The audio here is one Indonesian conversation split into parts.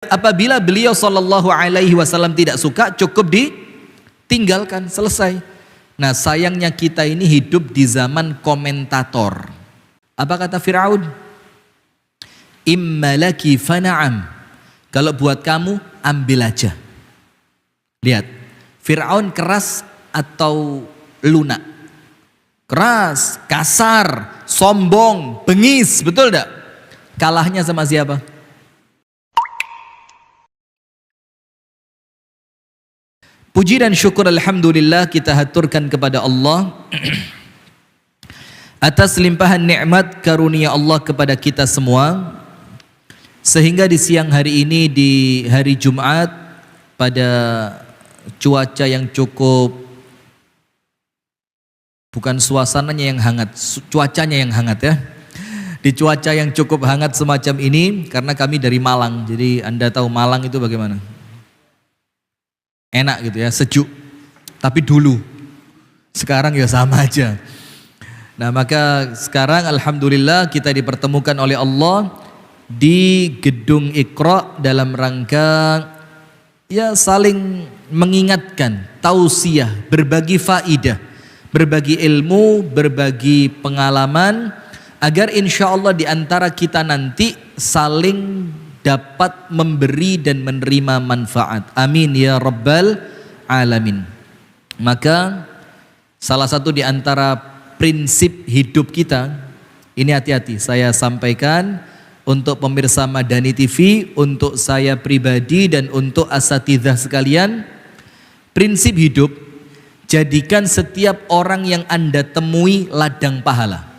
Apabila beliau sallallahu alaihi wasallam tidak suka, cukup ditinggalkan, selesai. Nah, sayangnya kita ini hidup di zaman komentator. Apa kata Fir'aun? Imma laki fana'am. Kalau buat kamu, ambil aja. Lihat, Fir'aun keras atau lunak? Keras, kasar, sombong, bengis, betul tidak? Kalahnya sama siapa? Puji dan syukur alhamdulillah kita haturkan kepada Allah atas limpahan nikmat karunia Allah kepada kita semua, sehingga di siang hari ini, di hari Jumat, pada cuaca yang cukup, bukan suasananya yang hangat, cuacanya yang hangat ya. Di cuaca yang cukup hangat semacam ini, karena kami dari Malang, jadi Anda tahu Malang itu bagaimana? Enak gitu ya, sejuk. Tapi dulu, sekarang ya sama aja. Nah, maka sekarang alhamdulillah kita dipertemukan oleh Allah di gedung Iqra dalam rangka ya saling mengingatkan, tausiah, berbagi faidah, berbagi ilmu, berbagi pengalaman, agar insya Allah di antara kita nanti saling dapat memberi dan menerima manfaat. Amin ya rabbal alamin. Maka salah satu di antara prinsip hidup kita, ini hati-hati saya sampaikan untuk pemirsa Madani TV, untuk saya pribadi dan untuk asatidzah sekalian, prinsip hidup, jadikan setiap orang yang Anda temui ladang pahala.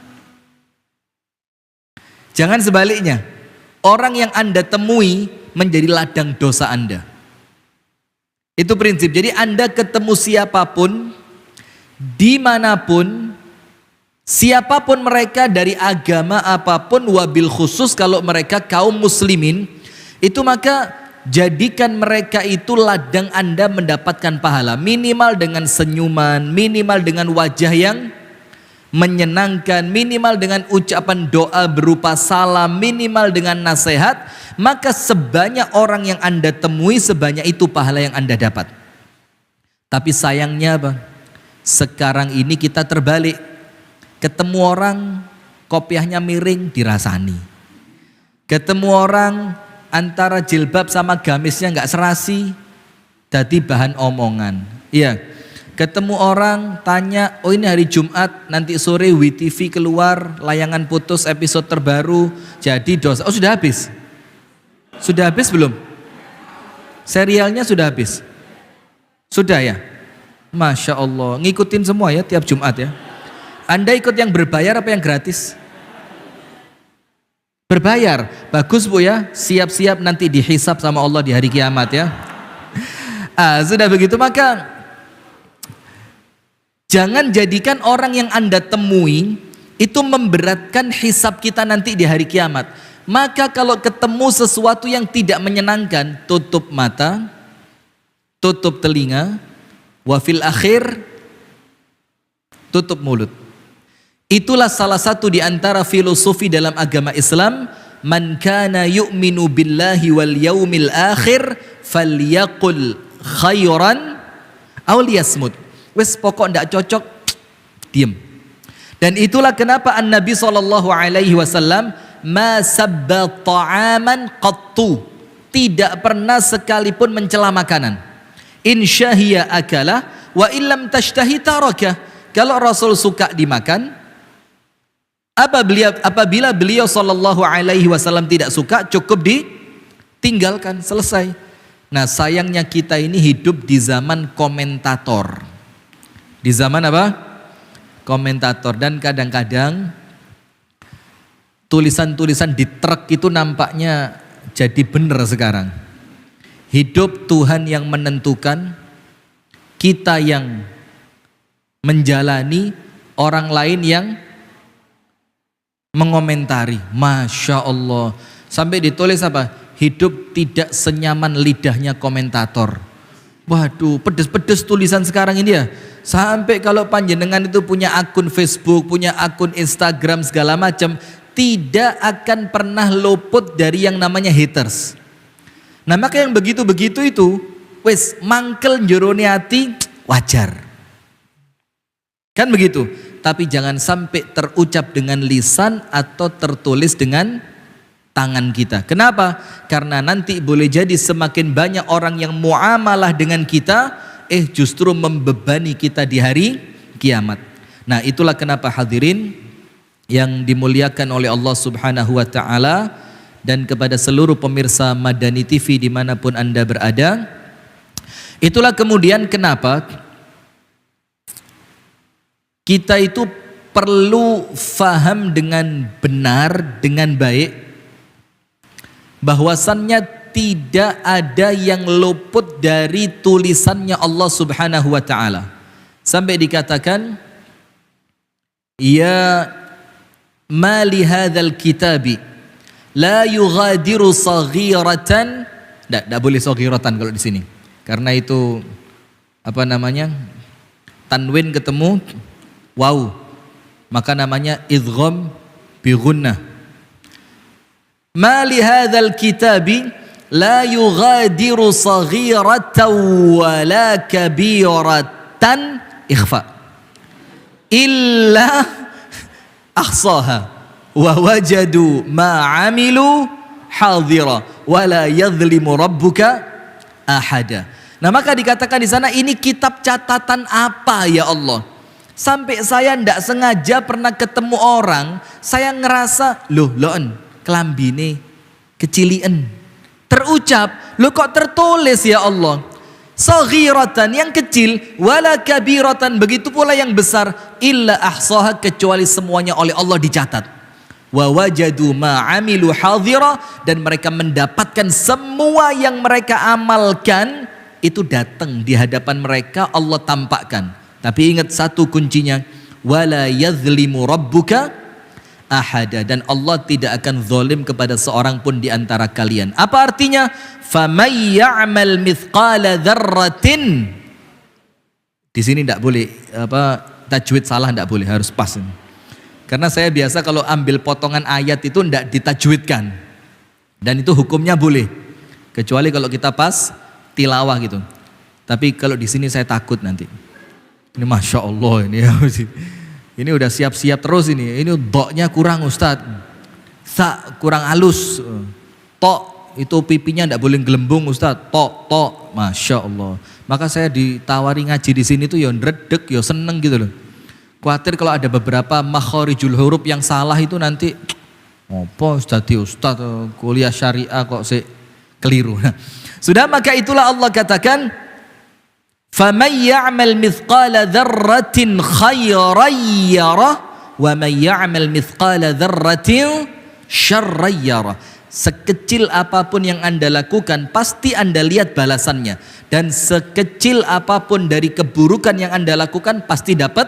Jangan sebaliknya, orang yang Anda temui menjadi ladang dosa Anda. Itu prinsip. Jadi Anda ketemu siapapun, dimanapun, siapapun mereka, dari agama apapun, wabil khusus kalau mereka kaum muslimin, itu maka jadikan mereka itu ladang Anda mendapatkan pahala. Minimal dengan senyuman, minimal dengan wajah yang menyenangkan, minimal dengan ucapan doa berupa salam, minimal dengan nasihat. Maka sebanyak orang yang Anda temui, sebanyak itu pahala yang Anda dapat. Tapi sayangnya Bang, sekarang ini kita terbalik. Ketemu orang kopiahnya miring, dirasani. Ketemu orang antara jilbab sama gamisnya nggak serasi, jadi bahan omongan. Iya. Ketemu orang tanya, oh ini hari Jumat, nanti sore WTV keluar layangan putus episode terbaru, jadi dosa. Oh sudah habis? Sudah habis belum? Serialnya sudah habis? Sudah ya? Masya Allah, ngikutin semua ya tiap Jumat ya. Anda ikut yang berbayar apa yang gratis? Berbayar, bagus Bu ya, siap-siap nanti dihisab sama Allah di hari kiamat ya. Sudah begitu maka jangan jadikan orang yang Anda temui itu memberatkan hisab kita nanti di hari kiamat. Maka kalau ketemu sesuatu yang tidak menyenangkan, tutup mata, tutup telinga, wafil akhir, tutup mulut. Itulah salah satu di antara filosofi dalam agama Islam. Man kana yu'minu billahi wal yaumil akhir falyaqul khairan aw liyasmut. Wes pokok ndak cocok, diem. Dan itulah kenapa An-Nabi SAW ma sabba ta'aman qattu, tidak pernah sekalipun mencela makanan. In syahiya akalah wa illam tashtahi taraka. Kalau Rasul suka dimakan, apabila beliau SAW tidak suka, cukup ditinggalkan, selesai. Nah, sayangnya kita ini hidup di zaman komentator. Di zaman apa? Komentator. Dan kadang-kadang tulisan-tulisan di truk itu nampaknya jadi benar sekarang. Hidup Tuhan yang menentukan, kita yang menjalani, orang lain yang mengomentari. Masya Allah. Sampai ditulis apa? Hidup tidak senyaman lidahnya komentator. Waduh, pedes-pedes tulisan sekarang ini ya. Sampai kalau panjenengan itu punya akun Facebook, punya akun Instagram segala macam, tidak akan pernah luput dari yang namanya haters. Nah maka yang begitu-begitu itu wis mangkel njorone ati wajar. Kan begitu. Tapi jangan sampai terucap dengan lisan atau tertulis dengan tangan kita. Kenapa? Karena nanti boleh jadi semakin banyak orang yang muamalah dengan kita, justru membebani kita di hari kiamat. Nah itulah kenapa hadirin yang dimuliakan oleh Allah Subhanahu wa ta'ala, dan kepada seluruh pemirsa Madani TV dimanapun Anda berada, itulah kemudian kenapa kita itu perlu faham dengan benar, dengan baik, bahwasannya tidak ada yang luput dari tulisannya Allah Subhanahu wa ta'ala. Sampai dikatakan, ya ma li hadzal kitabi la yughadiru saghiratan. Tidak boleh saghiratan kalau di sini. Karena itu apa namanya? Tanwin ketemu waw, maka namanya idgham bi gunnah. Ma li hadzal kitabi la yughadiru saghiratan wala kabiratan ikhfa illa ahsaha wa wajadu ma amilu hadira wala yadhlimu rabbuka ahada. Nah maka dikatakan di sana, ini kitab catatan apa ya Allah? Sampai saya ndak sengaja pernah ketemu orang, saya ngerasa loh kelambine kecilien. Terucap, loh kok tertulis ya Allah? Saghiratan yang kecil, wala kabiratan begitu pula yang besar, illa ahsaha kecuali semuanya oleh Allah dicatat. Wa wajadu ma amilu hadira, dan mereka mendapatkan semua yang mereka amalkan itu datang di hadapan mereka, Allah tampakkan. Tapi ingat satu kuncinya, wala yadhlimu rabbuka ahada, dan Allah tidak akan zalim kepada seorang pun di antara kalian. Apa artinya? Faman ya'mal mithqala dzarratin. Di sini tidak boleh tajwid salah, tidak boleh, harus pas ini. Karena saya biasa kalau ambil potongan ayat itu tidak ditajwidkan, dan itu hukumnya boleh, kecuali kalau kita pas tilawah gitu. Tapi kalau di sini saya takut nanti. Ini Masya Allah ini ya. Ini udah siap-siap terus ini. Ini doknya kurang Ustadz. Sa kurang halus. Tok itu pipinya tidak boleh gelembung Ustadz. Tok. Masya Allah. Maka saya ditawari ngaji di sini tuh ya ndredeg, ya seneng gitu loh. Khawatir kalau ada beberapa makhorijul huruf yang salah itu nanti apa Ustadz kuliah syariah kok keliru. Sudah, maka itulah Allah katakan, فَمَنْ يَعْمَلْ مِثْقَالَ ذَرَّةٍ خَيْرًا يَرَهُ وَمَنْ يَعْمَلْ مِثْقَالَ ذَرَّةٍ شَرًّا يَرَهُ. Sekecil apapun yang Anda lakukan, pasti Anda lihat balasannya. Dan sekecil apapun dari keburukan yang Anda lakukan, pasti dapat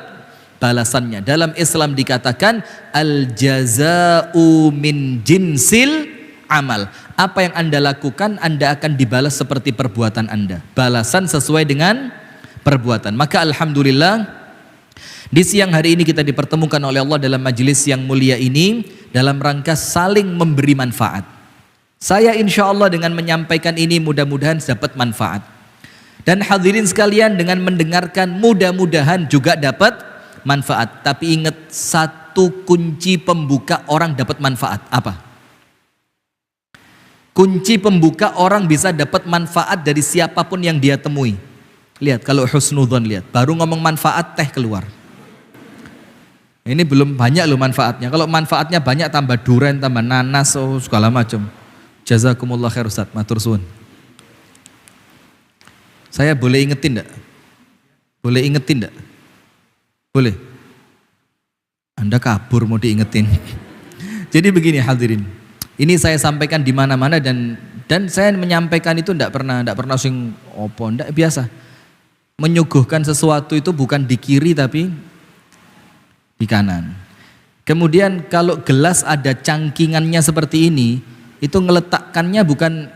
balasannya. Dalam Islam dikatakan, al-jaza'u min jinsil amal. Apa yang Anda lakukan, Anda akan dibalas seperti perbuatan Anda. Balasan sesuai dengan perbuatan. Maka alhamdulillah, di siang hari ini kita dipertemukan oleh Allah dalam majelis yang mulia ini dalam rangka saling memberi manfaat. Saya insya Allah dengan menyampaikan ini mudah-mudahan dapat manfaat. Dan hadirin sekalian dengan mendengarkan mudah-mudahan juga dapat manfaat. Tapi ingat, satu kunci pembuka orang dapat manfaat. Apa? Kunci pembuka orang bisa dapat manfaat dari siapapun yang dia temui. Lihat kalau husnudzon, lihat baru ngomong manfaat teh keluar. Ini belum banyak loh manfaatnya. Kalau manfaatnya banyak, tambah duren, tambah nanas, segala macam. Jazakumullah khair Ustaz, matur suwun. Saya boleh ingetin enggak? Boleh ingetin enggak? Boleh. Anda kabur mau diingetin. Jadi begini hadirin. Ini saya sampaikan di mana-mana, dan saya menyampaikan itu tidak pernah sing opo, tidak biasa. Menyuguhkan sesuatu itu bukan di kiri tapi di kanan. Kemudian kalau gelas ada cangkingannya seperti ini, itu ngeletakkannya bukan,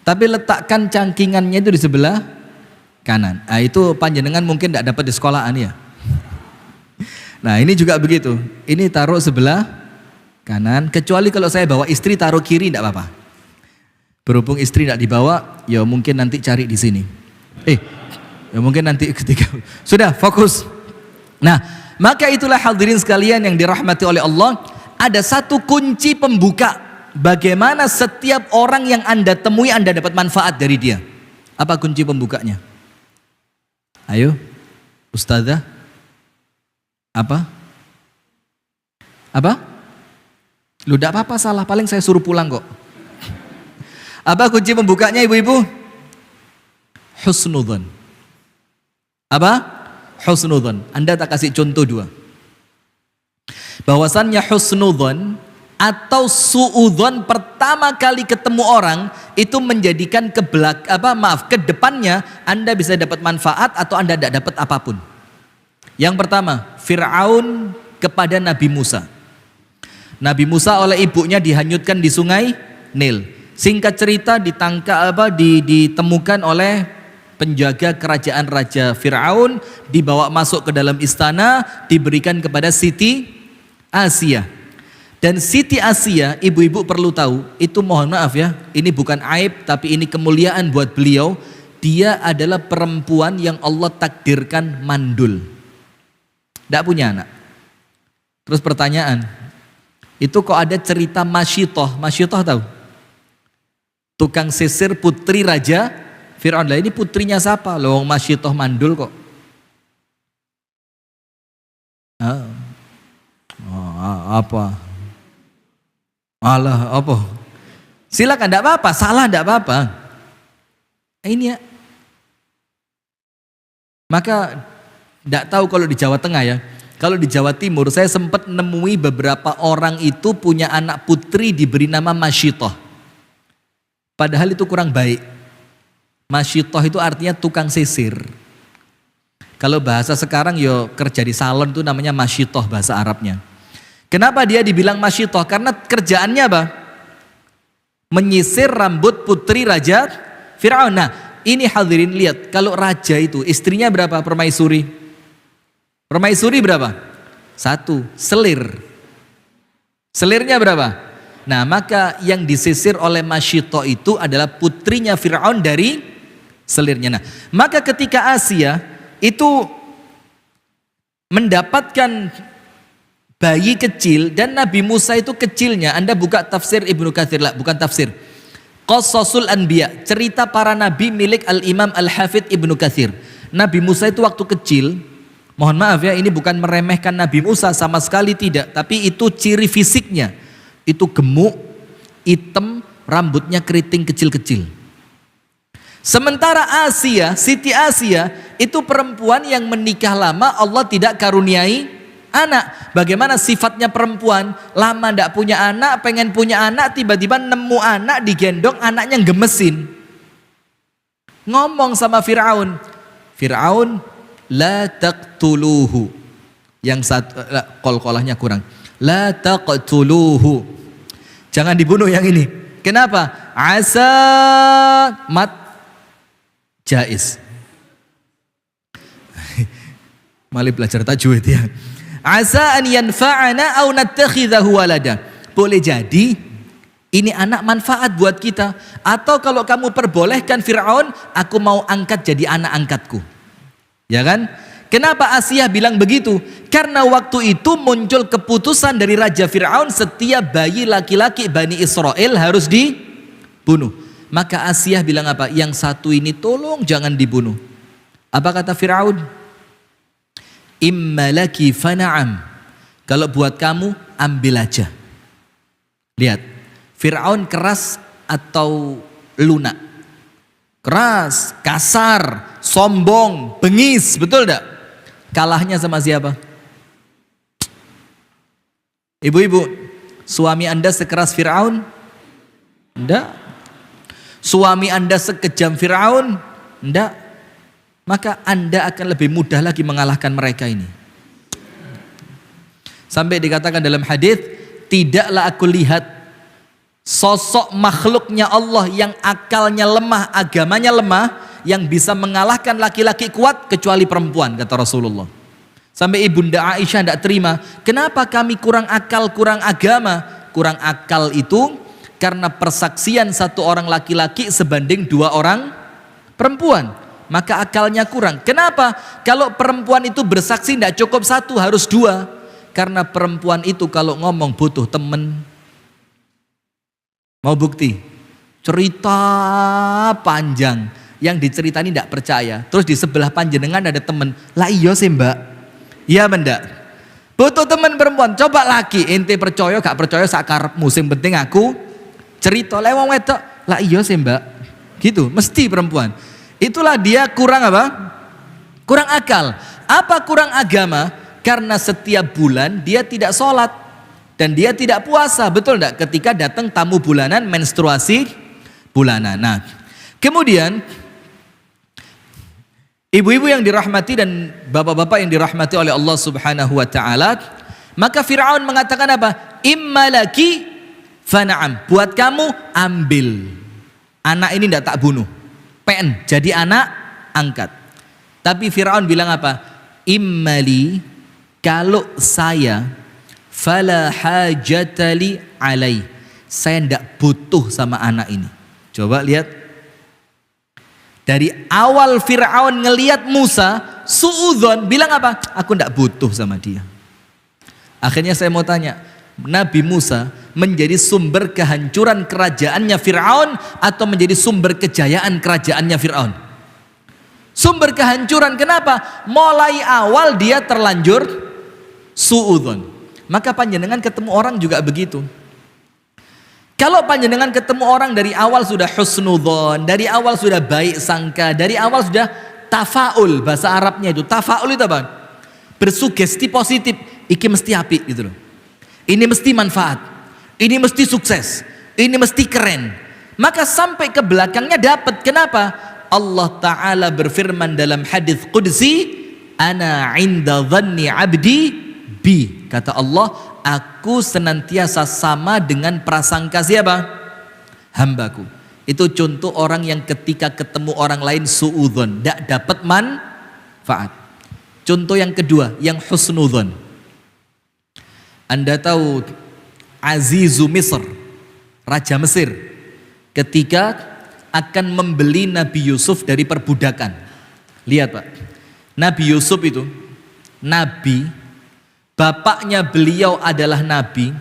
tapi letakkan cangkingannya itu di sebelah kanan. Nah, itu panjenengan mungkin tidak dapat di sekolahan ya. Nah ini juga begitu, ini taruh sebelah kanan. Kecuali kalau saya bawa istri taruh kiri tidak apa-apa. Berhubung istri tidak dibawa, ya mungkin nanti cari di sini. Ya mungkin nanti ketika sudah fokus. Nah, maka itulah hadirin sekalian yang dirahmati oleh Allah. Ada satu kunci pembuka bagaimana setiap orang yang Anda temui Anda dapat manfaat dari dia. Apa kunci pembukanya? Ayo, Ustazah. Apa? Lu tidak apa-apa salah, paling saya suruh pulang kok. Apa kunci pembukanya ibu-ibu? Husnudzon. Apa? Husnudzon. Anda tak kasih contoh dua. Bahwasannya husnudzon atau suudzon pertama kali ketemu orang itu menjadikan ke depannya Anda bisa dapat manfaat atau Anda tidak dapat apapun. Yang pertama, Fir'aun kepada Nabi Musa. Nabi Musa oleh ibunya dihanyutkan di sungai Nil. Singkat cerita ditemukan oleh penjaga kerajaan Raja Fir'aun, dibawa masuk ke dalam istana, diberikan kepada Siti Asia. Dan Siti Asia, ibu-ibu perlu tahu, itu mohon maaf ya, ini bukan aib tapi ini kemuliaan buat beliau. Dia adalah perempuan yang Allah takdirkan mandul, tidak punya anak. Terus pertanyaan, itu kok ada cerita Masyitoh? Masyitoh tahu? Tukang sisir putri Raja Fir'aun. Lah ini putrinya siapa? Loh Masyitoh mandul kok. Apa? Alah apa? Silakan, tidak apa-apa, salah tidak apa-apa. Ini ya. Maka tidak tahu kalau di Jawa Tengah ya. Kalau di Jawa Timur saya sempat nemui beberapa orang itu punya anak putri diberi nama Masyitoh. Padahal itu kurang baik. Masyitoh itu artinya tukang sisir. Kalau bahasa sekarang yo kerja di salon itu namanya Masyitoh bahasa Arabnya. Kenapa dia dibilang Masyitoh? Karena kerjaannya apa? Menyisir rambut putri Raja Fir'aun. Nah ini hadirin lihat, kalau raja itu istrinya berapa permaisuri? Permaisuri berapa? 1, selir. Selirnya berapa? Nah maka yang disisir oleh Masyitoh itu adalah putrinya Fir'aun dari selirnya. Nah maka ketika Asia itu mendapatkan bayi kecil dan Nabi Musa itu kecilnya, Anda buka tafsir Ibnu Katsir lah, bukan tafsir, Qasasul Anbiya, cerita para nabi milik Al-Imam Al-Hafidh Ibnu Katsir. Nabi Musa itu waktu kecil, mohon maaf ya, ini bukan meremehkan Nabi Musa, sama sekali tidak, tapi itu ciri fisiknya, itu gemuk, hitam, rambutnya keriting kecil-kecil. Sementara Asia, Siti Asia itu perempuan yang menikah lama, Allah tidak karuniai anak. Bagaimana sifatnya perempuan? Lama tidak punya anak, pengen punya anak, tiba-tiba nemu anak digendong, anaknya gemesin. Ngomong sama Fir'aun, Fir'aun la taqtuluhu. Yang satu qol-qolahnya kurang. La taqtuluhu. Jangan dibunuh yang ini. Kenapa? Asa mat jaiz. Mali belajar tajwid ya. Asa an yanfa'ana au nattakhidhahu walada. Boleh jadi ini anak manfaat buat kita, atau kalau kamu perbolehkan Fir'aun, aku mau angkat jadi anak angkatku. Ya kan? Kenapa Asia bilang begitu? Karena waktu itu muncul keputusan dari Raja Fir'aun, setiap bayi laki-laki Bani Israel harus dibunuh. Maka Asia bilang apa? Yang satu ini tolong jangan dibunuh. Apa kata Fir'aun? Imma laki fana'am. Kalau buat kamu ambil aja. Lihat, Fir'aun keras atau lunak? Keras, kasar, sombong, bengis, betul enggak? Kalahnya sama siapa? Ibu-ibu, suami Anda sekeras Fir'aun? Enggak. Suami Anda sekejam Fir'aun? Enggak. Maka Anda akan lebih mudah lagi mengalahkan mereka ini. Sampai dikatakan dalam hadis, tidaklah aku lihat sosok makhluknya Allah yang akalnya lemah, agamanya lemah, yang bisa mengalahkan laki-laki kuat kecuali perempuan, kata Rasulullah. Sampai Ibunda Aisyah tidak terima, kenapa kami kurang akal, kurang agama? kurang akal itu karena persaksian satu orang laki-laki sebanding 2 orang perempuan, maka akalnya kurang. Kenapa? Kalau perempuan itu bersaksi tidak cukup 1, harus 2, karena perempuan itu kalau ngomong butuh temen. Mau bukti? Cerita panjang, yang diceritani tidak percaya, terus di sebelah panjenengan ada temen, lah iya sih mbak, iya benda, butuh temen perempuan, coba laki, ente percaya gak percaya sakarep musim, penting aku cerita lewat wedok, lah iya sih mbak, gitu, mesti perempuan. Itulah dia kurang apa? Kurang akal. Apa kurang agama? Karena setiap bulan dia tidak sholat dan dia tidak puasa, betul enggak? Ketika datang tamu bulanan, menstruasi bulanan. Nah, kemudian ibu-ibu yang dirahmati dan bapak-bapak yang dirahmati oleh Allah Subhanahu wa taala, maka Firaun mengatakan apa? Immalaki fana'am, buat kamu ambil. Anak ini tidak tak bunuh. PN, jadi anak angkat. Tapi Firaun bilang apa? Immali, kalau saya, fala hajatali alai, saya tidak butuh sama anak ini. Coba lihat, dari awal Firaun ngelihat Musa suudzon, bilang apa? Aku tidak butuh sama dia. Akhirnya saya mau tanya, Nabi Musa menjadi sumber kehancuran kerajaannya Fir'aun atau menjadi sumber kejayaan kerajaannya Fir'aun? Sumber kehancuran. Kenapa? Mulai awal dia terlanjur suudzon. Maka panjenengan ketemu orang juga begitu. Kalau panjenengan ketemu orang dari awal sudah husnudzon, dari awal sudah baik sangka, dari awal sudah tafaul, bahasa Arabnya itu tafaul itu apa? Bersugesti positif, iki mesti apik gitu loh. Ini mesti manfaat, ini mesti sukses, ini mesti keren. Maka sampai ke belakangnya dapat. Kenapa? Allah Ta'ala berfirman dalam hadis qudsi, ana inda dhanni abdi bi. Kata Allah, aku senantiasa sama dengan prasangka siapa? Hambaku. Itu contoh orang yang ketika ketemu orang lain suudzon, tidak dapat manfaat. Contoh yang kedua, yang husnudzon. Anda tahu Azizu Misr, Raja Mesir, ketika akan membeli Nabi Yusuf dari perbudakan. Lihat Pak, Nabi Yusuf itu Nabi, bapaknya beliau adalah Nabi,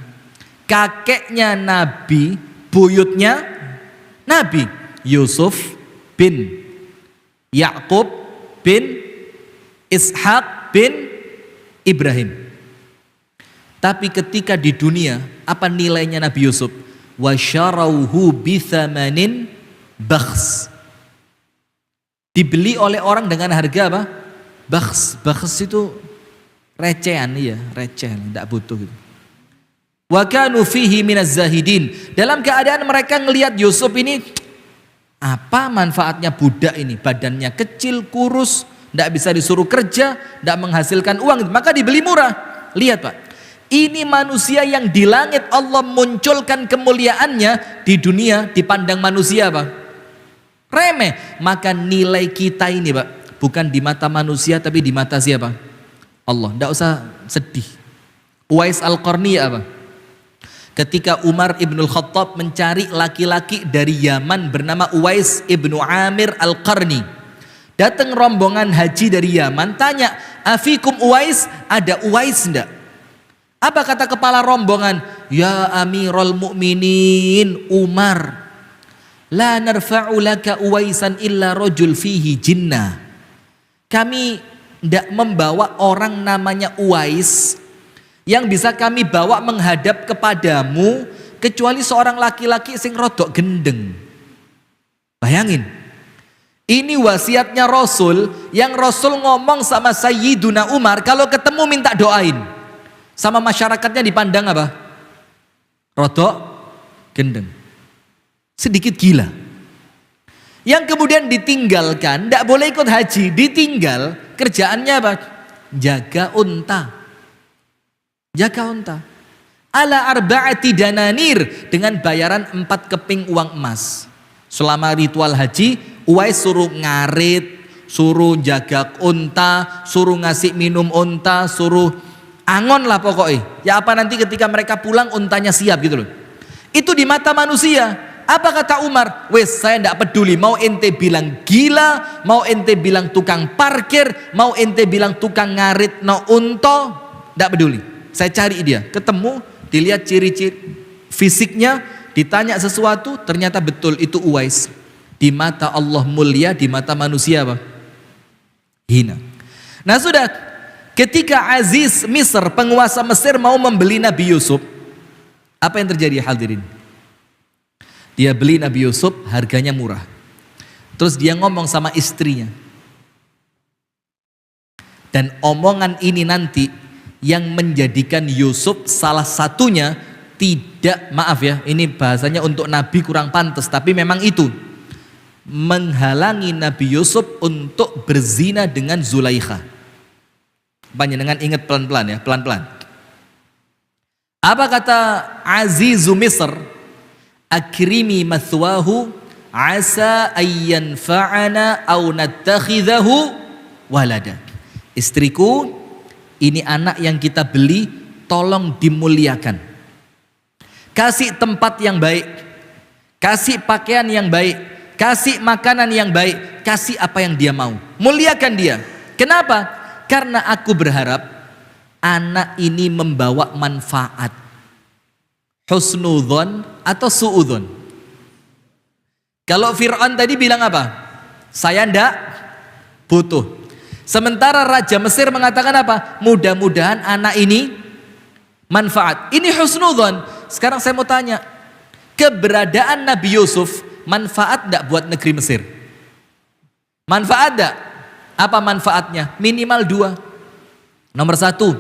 kakeknya Nabi, buyutnya Nabi. Yusuf bin Yakub bin Ishak bin Ibrahim. Tapi ketika di dunia, apa nilainya Nabi Yusuf? Wasyarauhu bithamanin bakhs. Dibeli oleh orang dengan harga apa? Bakhs. Bakhs itu recehan, ya, receh, tidak butuh gitu. Wa kanu fihi minaz zahidin. Dalam keadaan mereka ngelihat Yusuf ini, apa manfaatnya budak ini? Badannya kecil, kurus, tidak bisa disuruh kerja, tidak menghasilkan uang, maka dibeli murah. Lihat Pak, ini manusia yang di langit Allah munculkan kemuliaannya, di dunia dipandang manusia apa? Remeh. Maka nilai kita ini Pak, bukan di mata manusia tapi di mata siapa? Allah. Tidak usah sedih. Uwais Al-Qarni apa? Ketika Umar Ibnul Khattab mencari laki-laki dari Yaman bernama Uwais Ibnu Amir Al-Qarni. Datang rombongan haji dari Yaman, tanya, afikum Uwais, ada Uwais enggak? Apa kata kepala rombongan? Ya Amirul Mukminin Umar, la narfa'u laka Uwaisan illa rajul fihi jinnah. Kami tidak membawa orang namanya Uwais yang bisa kami bawa menghadap kepadamu kecuali seorang laki-laki sing rodok gendeng. Bayangin, ini wasiatnya Rasul, yang Rasul ngomong sama Sayyiduna Umar, kalau ketemu minta doain. Sama masyarakatnya dipandang apa? Rodok gendeng, sedikit gila. Yang kemudian ditinggalkan, tidak boleh ikut haji, ditinggal, kerjaannya apa? Jaga unta. Jaga unta. Ala arba'ati dananir, dengan bayaran 4 keping uang emas. Selama ritual haji, Uwais suruh ngarit, suruh jaga unta, suruh ngasih minum unta, suruh Angon lah pokoknya. Ya apa nanti ketika mereka pulang untanya siap gitu loh. Itu di mata manusia. Apa kata Umar? Wes saya tidak peduli. Mau ente bilang gila, mau ente bilang tukang parkir, mau ente bilang tukang ngarit no unto, tidak peduli. Saya cari dia, ketemu, dilihat ciri-ciri fisiknya, ditanya sesuatu, ternyata betul itu Uwais. Di mata Allah mulia, di mata manusia apa? Hina. Nah sudah, ketika Aziz Misr, penguasa Mesir mau membeli Nabi Yusuf, apa yang terjadi hadirin? Dia beli Nabi Yusuf, harganya murah. Terus dia ngomong sama istrinya. Dan omongan ini nanti yang menjadikan Yusuf salah satunya tidak, maaf ya, ini bahasanya untuk Nabi kurang pantas, tapi memang itu menghalangi Nabi Yusuf untuk berzina dengan Zulaikha. Panjenengan ingat pelan-pelan ya, pelan-pelan. Apa kata Azizu Misr? Akrimi mathwahu asa ayyan fa'ana au nattakhidhahu walada. Istriku, ini anak yang kita beli, tolong dimuliakan. Kasih tempat yang baik, kasih pakaian yang baik, kasih makanan yang baik, kasih apa yang dia mau. Muliakan dia. Kenapa? Karena aku berharap anak ini membawa manfaat. Husnudzon atau suudzon. Kalau Fir'aun tadi bilang apa? Saya ndak butuh. Sementara Raja Mesir mengatakan apa? Mudah-mudahan anak ini manfaat. Ini husnudzon. Sekarang saya mau tanya, keberadaan Nabi Yusuf manfaat ndak buat negeri Mesir? Manfaat ndak? Apa manfaatnya? Minimal dua. Nomor satu,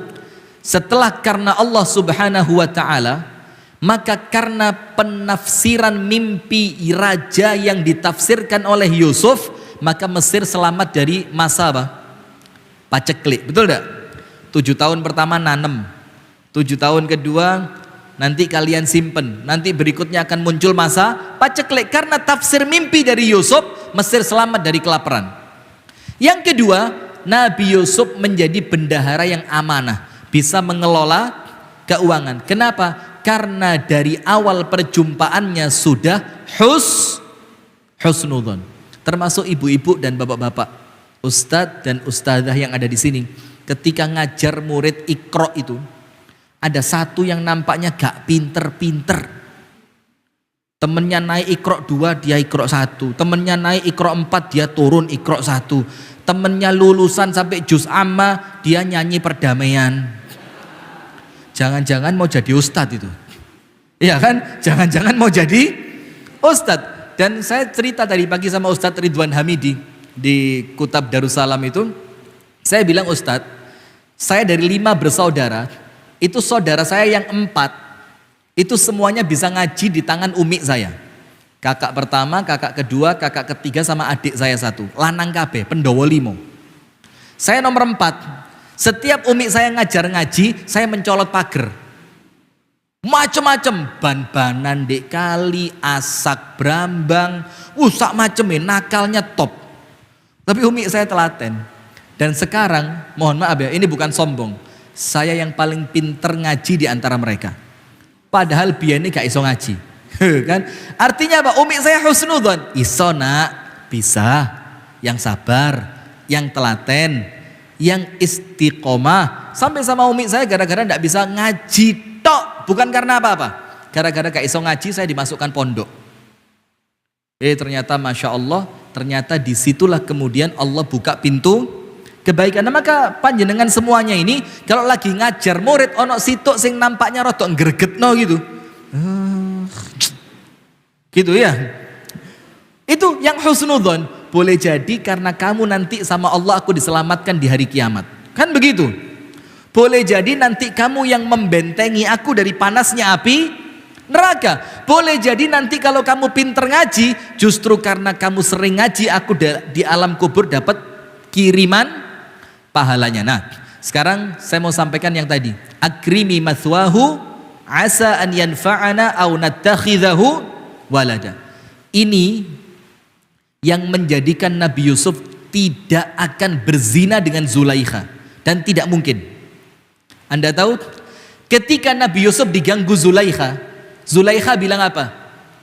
setelah karena Allah Subhanahu wa ta'ala, maka karena penafsiran mimpi raja yang ditafsirkan oleh Yusuf, maka Mesir selamat dari masa apa? Paceklik, betul tidak? 7 tahun pertama nanem, 7 tahun kedua nanti kalian simpen, nanti berikutnya akan muncul masa paceklik. Karena tafsir mimpi dari Yusuf, Mesir selamat dari kelaparan. Yang kedua, Nabi Yusuf menjadi bendahara yang amanah, bisa mengelola keuangan. Kenapa? Karena dari awal perjumpaannya sudah husnudzon. Termasuk ibu-ibu dan bapak-bapak, ustadz dan ustadzah yang ada di sini, ketika ngajar murid Iqra itu, ada satu yang nampaknya gak pinter-pinter. Temennya naik Iqra 2, dia Iqra 1. Temennya naik Iqra 4, dia turun Iqra 1. Temennya lulusan sampai juz amma, dia nyanyi perdamaian. Jangan-jangan mau jadi ustadz itu. Iya kan? Jangan-jangan mau jadi ustadz. Dan saya cerita tadi pagi sama Ustadz Ridwan Hamidi di Kutab Darussalam itu. Saya bilang, Ustadz, saya dari 5 bersaudara, itu saudara saya yang 4, itu semuanya bisa ngaji di tangan umi saya. Kakak pertama, kakak kedua, kakak ketiga sama adik saya 1. Lanang kabeh, pendowo 5. Saya nomor 4. Setiap umi saya ngajar ngaji, saya mencolot pagar. Macem-macem, ban-banan dek kali, asak brambang, sak macem, nakalnya top. Tapi umi saya telaten. Dan sekarang, mohon maaf ya, ini bukan sombong, saya yang paling pinter ngaji di antara mereka. Padahal biyen gak iso ngaji. Kan? Artinya apa? Umi saya husnudzon. Iso nak, bisa. Yang sabar, yang telaten, yang istiqomah. Sampai sama umi saya gara-gara tidak bisa ngaji tok, bukan karena apa-apa, gara-gara gak iso ngaji saya dimasukkan pondok. Ternyata Masya Allah, ternyata disitulah kemudian Allah buka pintu kebaikan. Nah, maka panjenengan semuanya ini kalau lagi ngajar murid ono sitok sing nampaknya rodok gregetno gitu, gitu ya, itu yang husnudzon. Boleh jadi karena kamu nanti sama Allah aku diselamatkan di hari kiamat, kan begitu. Boleh jadi nanti kamu yang membentengi aku dari panasnya api neraka. Boleh jadi nanti kalau kamu pinter ngaji, justru karena kamu sering ngaji, aku di alam kubur dapat kiriman pahalanya. Nah, sekarang saya mau sampaikan yang tadi, akrimi mathwahu asa an yanfa'ana au nattakhidhahu walada. Ini yang menjadikan Nabi Yusuf tidak akan berzina dengan Zulaikha, dan tidak mungkin. Anda tahu ketika Nabi Yusuf diganggu Zulaikha, Zulaikha bilang apa?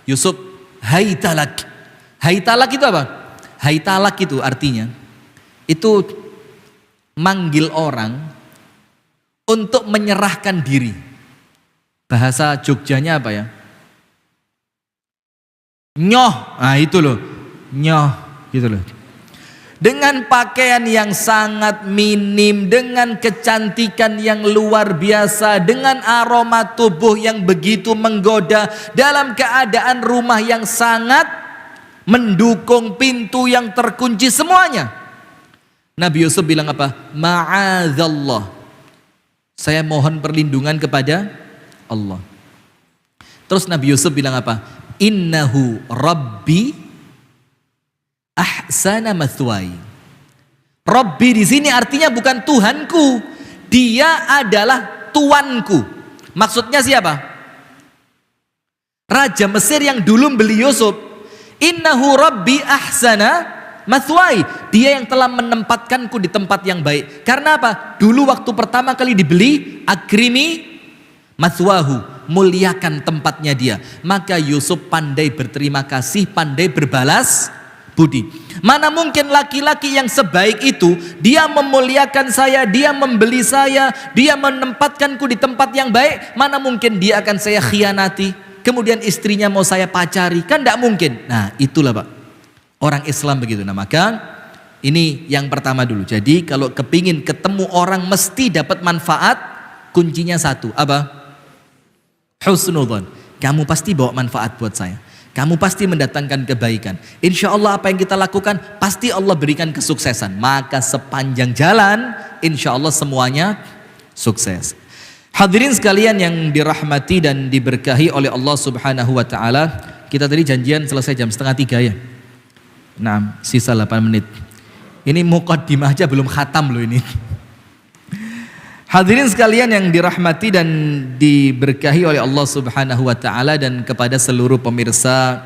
Yusuf, hai talak. Hai talak itu apa? Hai talak itu artinya itu manggil orang untuk menyerahkan diri. Bahasa Jogjanya apa ya? Nyoh, nah itu loh, nyoh gitu loh. Dengan pakaian yang sangat minim, dengan kecantikan yang luar biasa, dengan aroma tubuh yang begitu menggoda, dalam keadaan rumah yang sangat mendukung, pintu yang terkunci semuanya. Nabi Yusuf bilang apa? Ma'adzallah, saya mohon perlindungan kepada Allah. Terus Nabi Yusuf bilang apa? Innahu Rabbi ahsana mathwai. Rabbi di sini artinya bukan Tuhanku, dia adalah tuanku. Maksudnya siapa? Raja Mesir yang dulu beli Yusuf. Innahu Rabbi ahsana mathwai, dia yang telah menempatkanku di tempat yang baik. Karena apa? Dulu waktu pertama kali dibeli, akrimi mathwahu, muliakan tempatnya dia. Maka Yusuf pandai berterima kasih, pandai berbalas budi. Mana mungkin laki-laki yang sebaik itu, dia memuliakan saya, dia membeli saya, dia menempatkanku di tempat yang baik, mana mungkin dia akan saya khianati, kemudian istrinya mau saya pacari, kan tidak mungkin. Nah itulah Pak, orang Islam begitu. Nah maka ini yang pertama dulu. Jadi kalau kepingin ketemu orang mesti dapat manfaat, kuncinya satu, apa? Husnudzon. Kamu pasti bawa manfaat buat saya, kamu pasti mendatangkan kebaikan. Insya Allah apa yang kita lakukan pasti Allah berikan kesuksesan. Maka sepanjang jalan insya Allah semuanya sukses. Hadirin sekalian yang dirahmati dan diberkahi oleh Allah Subhanahu wa taala, kita tadi janjian selesai jam 2:30 ya. Nah, sisa 8 menit. Ini muqaddimah aja belum khatam loh ini. Hadirin sekalian yang dirahmati dan diberkahi oleh Allah Subhanahu wa taala, dan kepada seluruh pemirsa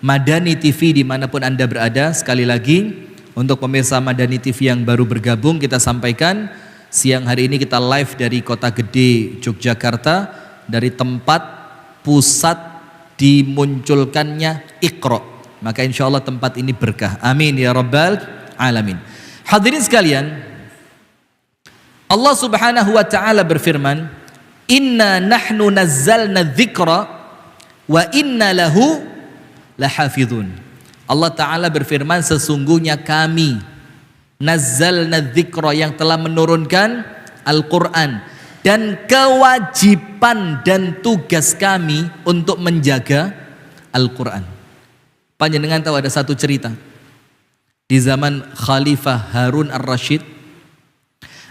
Madani TV dimanapun Anda berada, sekali lagi untuk pemirsa Madani TV yang baru bergabung, kita sampaikan siang hari ini kita live dari Kota Gede Yogyakarta, dari tempat pusat dimunculkannya Iqra. Maka insya Allah tempat ini berkah, amin ya rabbal alamin. Hadirin sekalian, Allah Subhanahu wa taala berfirman, "Inna nahnu nazzalna dzikra wa inna lahu lahafizun." Allah taala berfirman, sesungguhnya kami nazzalna dzikra, yang telah menurunkan Al-Qur'an, dan kewajiban dan tugas kami untuk menjaga Al-Qur'an. Panjenengan tahu ada satu cerita di zaman Khalifah Harun Ar-Rasyid.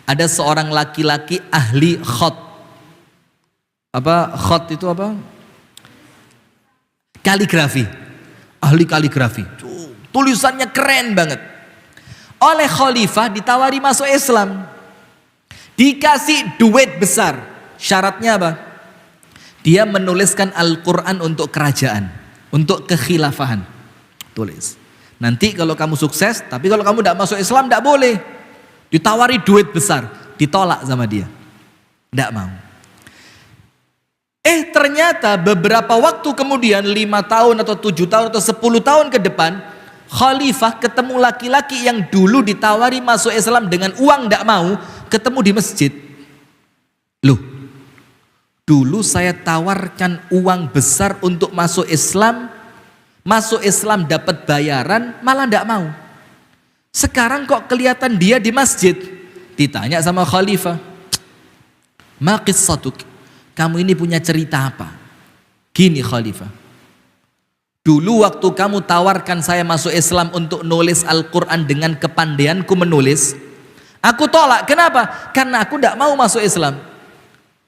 Ada seorang laki-laki ahli khat. Apa khat itu apa? Kaligrafi. Ahli kaligrafi. Tulisannya keren banget. Oleh khalifah ditawari masuk Islam. Dikasih duit besar. Syaratnya apa? Dia menuliskan Al-Quran untuk kerajaan, untuk kekhilafahan. Tulis. Nanti kalau kamu sukses, tapi kalau kamu tidak masuk Islam tidak boleh. Ditawari duit besar, ditolak sama dia, tidak mau. Ternyata beberapa waktu kemudian, 5 tahun atau 7 tahun atau 10 tahun ke depan, Khalifah ketemu laki-laki yang dulu ditawari masuk Islam dengan uang tidak mau, ketemu di masjid. Loh, dulu saya tawarkan uang besar untuk masuk Islam dapat bayaran, malah tidak mau. Sekarang kok kelihatan dia di masjid. Ditanya sama Khalifah, ma qissatuk, kamu ini punya cerita apa? Gini Khalifah, dulu waktu kamu tawarkan saya masuk Islam untuk nulis Al-Quran dengan kepandaianku menulis, aku tolak. Kenapa? Karena aku tidak mau masuk Islam.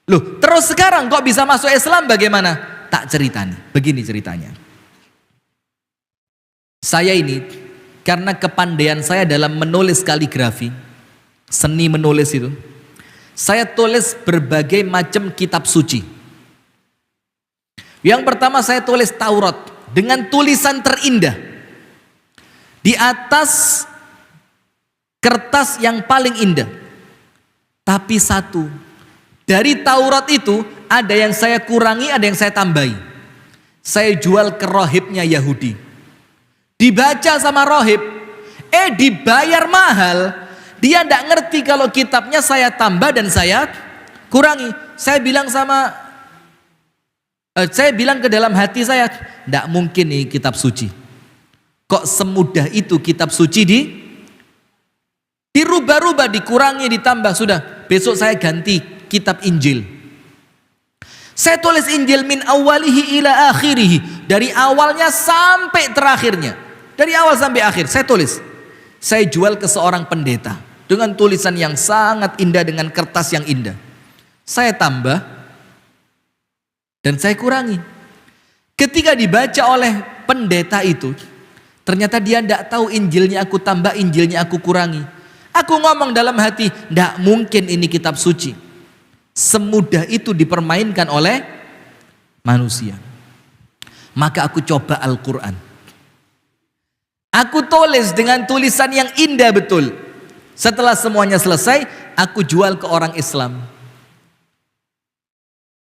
Loh, terus sekarang kok bisa masuk Islam bagaimana? Tak cerita nih, begini ceritanya. Saya ini karena kepandaian saya dalam menulis kaligrafi, seni menulis itu, saya tulis berbagai macam kitab suci. Yang pertama saya tulis Taurat dengan tulisan terindah. Di atas kertas yang paling indah. Tapi satu, Dari Taurat itu ada yang saya kurangi, ada yang saya tambahi. Saya jual ke rohibnya Yahudi. Dibaca sama rohib, dibayar mahal. Dia tidak ngerti kalau kitabnya saya tambah dan saya kurangi. Saya bilang ke dalam hati saya, tidak mungkin nih kitab suci. Kok semudah itu kitab suci dirubah-rubah, dikurangi, ditambah. Sudah, besok saya ganti kitab Injil. Saya tulis Injil min awalihi ila akhirihi, dari awalnya sampai terakhirnya, dari awal sampai akhir saya tulis. Saya jual ke seorang pendeta dengan tulisan yang sangat indah, dengan kertas yang indah. Saya tambah dan saya kurangi. Ketika dibaca oleh pendeta itu, ternyata dia tidak tahu Injilnya aku tambah, Injilnya aku kurangi. Aku ngomong dalam hati, tidak mungkin ini kitab suci. Semudah itu dipermainkan oleh manusia. Maka aku coba Al-Quran. Aku tulis dengan tulisan yang indah betul. Setelah semuanya selesai, aku jual ke orang Islam.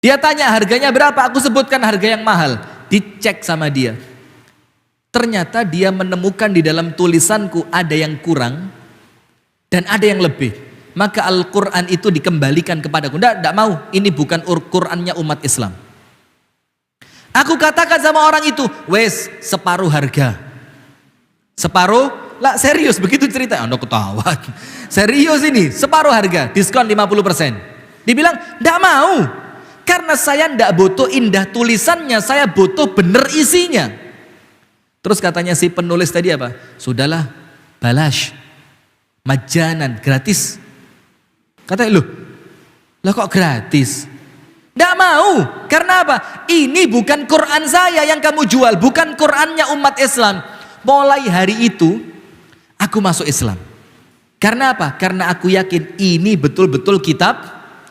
Dia tanya harganya berapa, aku sebutkan harga yang mahal. Dicek sama dia. Ternyata dia menemukan di dalam tulisanku ada yang kurang dan ada yang lebih. Maka Al-Quran itu dikembalikan kepadaku. Tidak mau, ini bukan Qurannya umat Islam. Aku katakan sama orang itu, wes separuh harga. Separuh? Lah serius begitu cerita. Anda ketawa. Serius ini, separuh harga, diskon 50%. Dibilang, tidak mau. Karena saya tidak butuh indah tulisannya, saya butuh bener isinya. Terus katanya si penulis tadi apa? Sudahlah, balash, majanan, gratis. Katanya, loh kok gratis? Tidak mau. Karena apa? Ini bukan Quran saya yang kamu jual, bukan Qurannya umat Islam. Mulai hari itu, aku masuk Islam. Karena apa? Karena aku yakin ini betul-betul kitab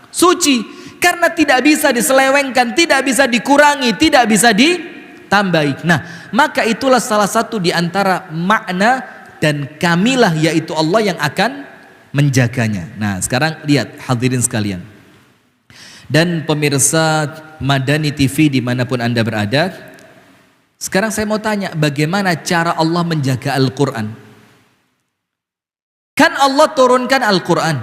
suci. Karena tidak bisa diselewengkan, tidak bisa dikurangi, tidak bisa ditambahi. Nah, maka itulah salah satu di antara makna, dan kamilah yaitu Allah yang akan menjaganya. Nah, sekarang lihat hadirin sekalian. Dan pemirsa Madani TV dimanapun Anda berada. Sekarang saya mau tanya, bagaimana cara Allah menjaga Al-Quran? Kan Allah turunkan Al-Quran.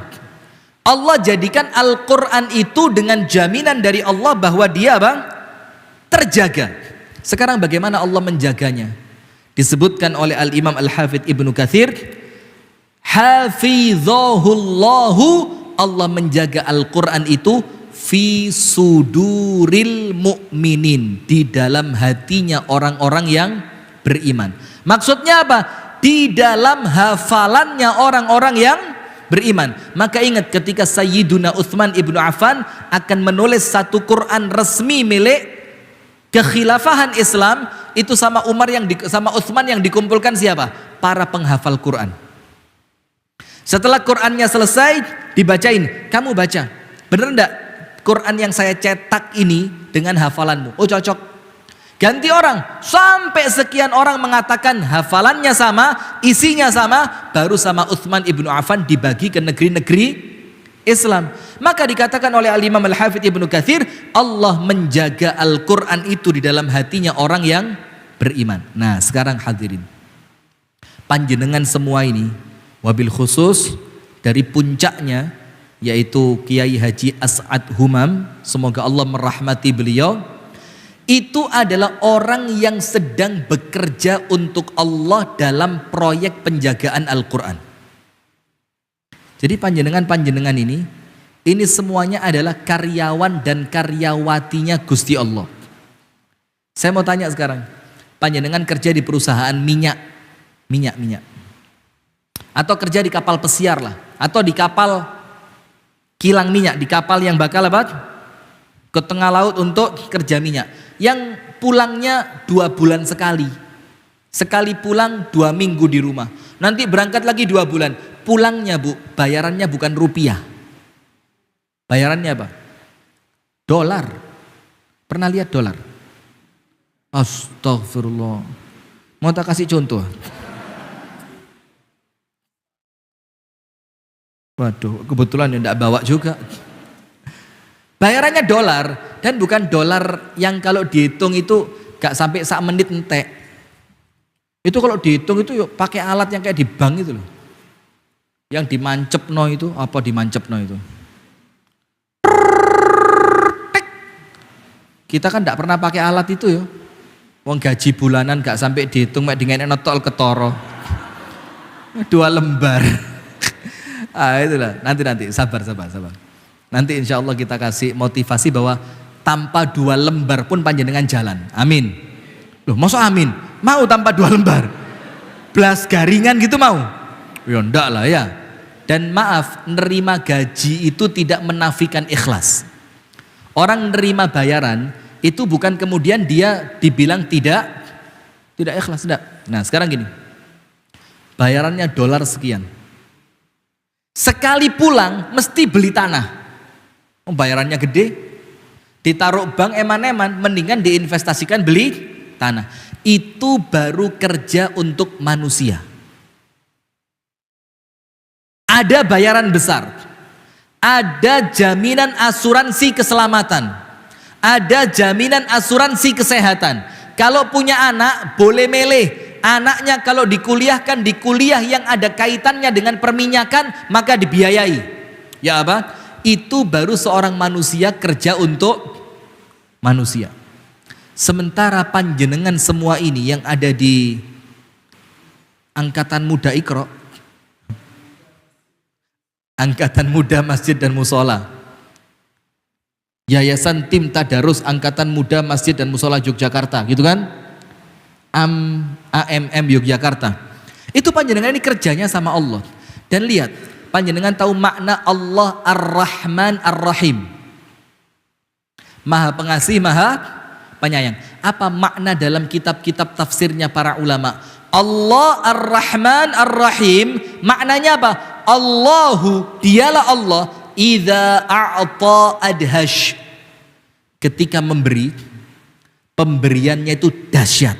Allah jadikan Al-Quran itu dengan jaminan dari Allah bahwa dia terjaga. Sekarang bagaimana Allah menjaganya? Disebutkan oleh Al-Imam Al-Hafidh Ibnu Katsir, hafizahullahu, Allah menjaga Al-Quran itu fi suduril mu'minin, di dalam hatinya orang-orang yang beriman. Maksudnya apa? Di dalam hafalannya orang-orang yang beriman. Maka ingat ketika Sayyiduna Utsman ibnu Affan akan menulis satu Quran resmi milik kekhilafahan Islam, itu sama sama Utsman yang dikumpulkan siapa? Para penghafal Quran. Setelah Qurannya selesai, dibacain, kamu baca, bener enggak Quran yang saya cetak ini dengan hafalanmu? Oh cocok. Ganti orang, sampai sekian orang mengatakan hafalannya sama, isinya sama, baru sama Utsman ibnu Affan dibagi ke negeri-negeri Islam. Maka dikatakan oleh Al-Imam Al-Hafidh Ibnu Katsir, Allah menjaga Al-Quran itu di dalam hatinya orang yang beriman. Nah sekarang hadirin, panjenengan semua ini, wabil khusus dari puncaknya yaitu Kiai Haji As'ad Humam, semoga Allah merahmati beliau, itu adalah orang yang sedang bekerja untuk Allah dalam proyek penjagaan Al-Quran. Jadi panjenengan ini semuanya adalah karyawan dan karyawatinya Gusti Allah. Saya mau tanya sekarang, panjenengan kerja di perusahaan minyak, atau kerja di kapal pesiar lah, atau di kapal kilang minyak, di kapal yang bakal ke tengah laut untuk kerja minyak, yang pulangnya 2 bulan sekali pulang 2 minggu di rumah, nanti berangkat lagi 2 bulan, pulangnya bu, bayarannya bukan rupiah, bayarannya apa? Dolar. Pernah lihat dolar? Astagfirullah, mau tak kasih contoh? Waduh, kebetulan ya enggak bawa juga. Bayarannya dolar, dan bukan dolar yang kalau dihitung itu gak sampai sak menit entek. Itu kalau dihitung itu yuk, pakai alat yang kayak di bank itu loh. Yang dimancepno itu, apa dimancepno itu? Kita kan gak pernah pakai alat itu ya. Wong gaji bulanan gak sampai dihitung, mek dengan notol ketoro. 2 lembar. Itulah, nanti sabar. Nanti insya Allah kita kasih motivasi bahwa tanpa 2 lembar pun panjenengan jalan. Amin. Loh, masa amin? Mau tanpa 2 lembar? Belas garingan gitu mau? Ya enggak lah ya. Dan maaf, nerima gaji itu tidak menafikan ikhlas. Orang nerima bayaran itu bukan kemudian dia dibilang tidak ikhlas, enggak. Nah sekarang gini, bayarannya dolar sekian. Sekali pulang mesti beli tanah. Bayarannya gede, ditaruh bank eman-eman, mendingan diinvestasikan beli tanah. Itu baru kerja untuk manusia. Ada bayaran besar, ada jaminan asuransi keselamatan, ada jaminan asuransi kesehatan. Kalau punya anak boleh milih, anaknya kalau dikuliahkan di kuliah yang ada kaitannya dengan perminyakan maka dibiayai. Ya apa? Itu baru seorang manusia kerja untuk manusia. Sementara panjenengan semua ini yang ada di Angkatan Muda Iqra, Angkatan Muda Masjid dan Musola, Yayasan Tim Tadarus Angkatan Muda Masjid dan Musola Yogyakarta, gitu kan? AMM Yogyakarta. Itu panjenengan ini kerjanya sama Allah. Dan lihat, panjenengan tahu makna Allah Ar-Rahman Ar-Rahim, Maha Pengasih, Maha Penyayang. Apa makna dalam kitab-kitab tafsirnya para ulama? Allah Ar-Rahman Ar-Rahim maknanya apa? Allahu, dialah Allah, idza a'ta adhash. Ketika memberi, pemberiannya itu dahsyat.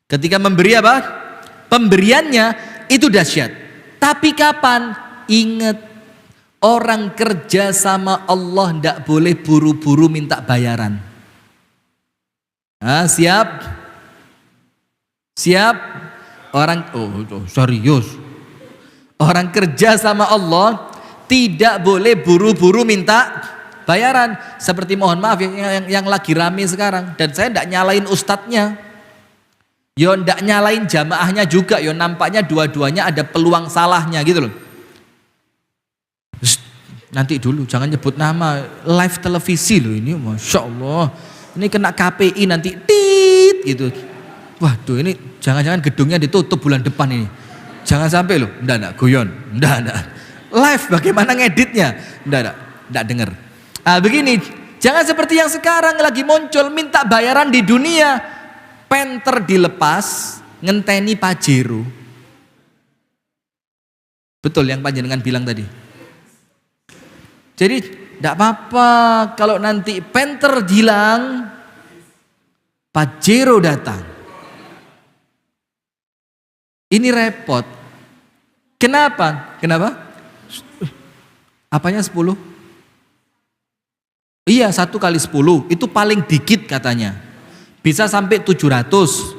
Ketika memberi apa? Pemberiannya itu dahsyat. Tapi kapan? Ingat, orang kerja sama Allah tidak boleh buru-buru minta bayaran. Siap? Siap? Orang, serius. Orang kerja sama Allah tidak boleh buru-buru minta bayaran. Seperti mohon maaf yang lagi rame sekarang. Dan saya tidak nyalain ustadznya. Yo ndak nyalain jamaahnya juga, yo nampaknya dua-duanya ada peluang salahnya gitu loh. Nanti dulu, jangan nyebut nama, live televisi loh ini, masya Allah. Ini kena KPI nanti tit gitu. Waduh, ini jangan-jangan gedungnya ditutup bulan depan ini. Jangan sampai loh, ndak guyon, ndak. Live bagaimana ngeditnya, ndak denger. Begini, jangan seperti yang sekarang lagi muncul minta bayaran di dunia. Penter dilepas, ngenteni Pajero. Betul yang panjenengan bilang tadi. Jadi tidak apa-apa kalau nanti Penter hilang, Pajero datang. Ini repot. Kenapa? Apanya 10? Iya, 1 kali 10 itu paling dikit katanya. Bisa sampai 700,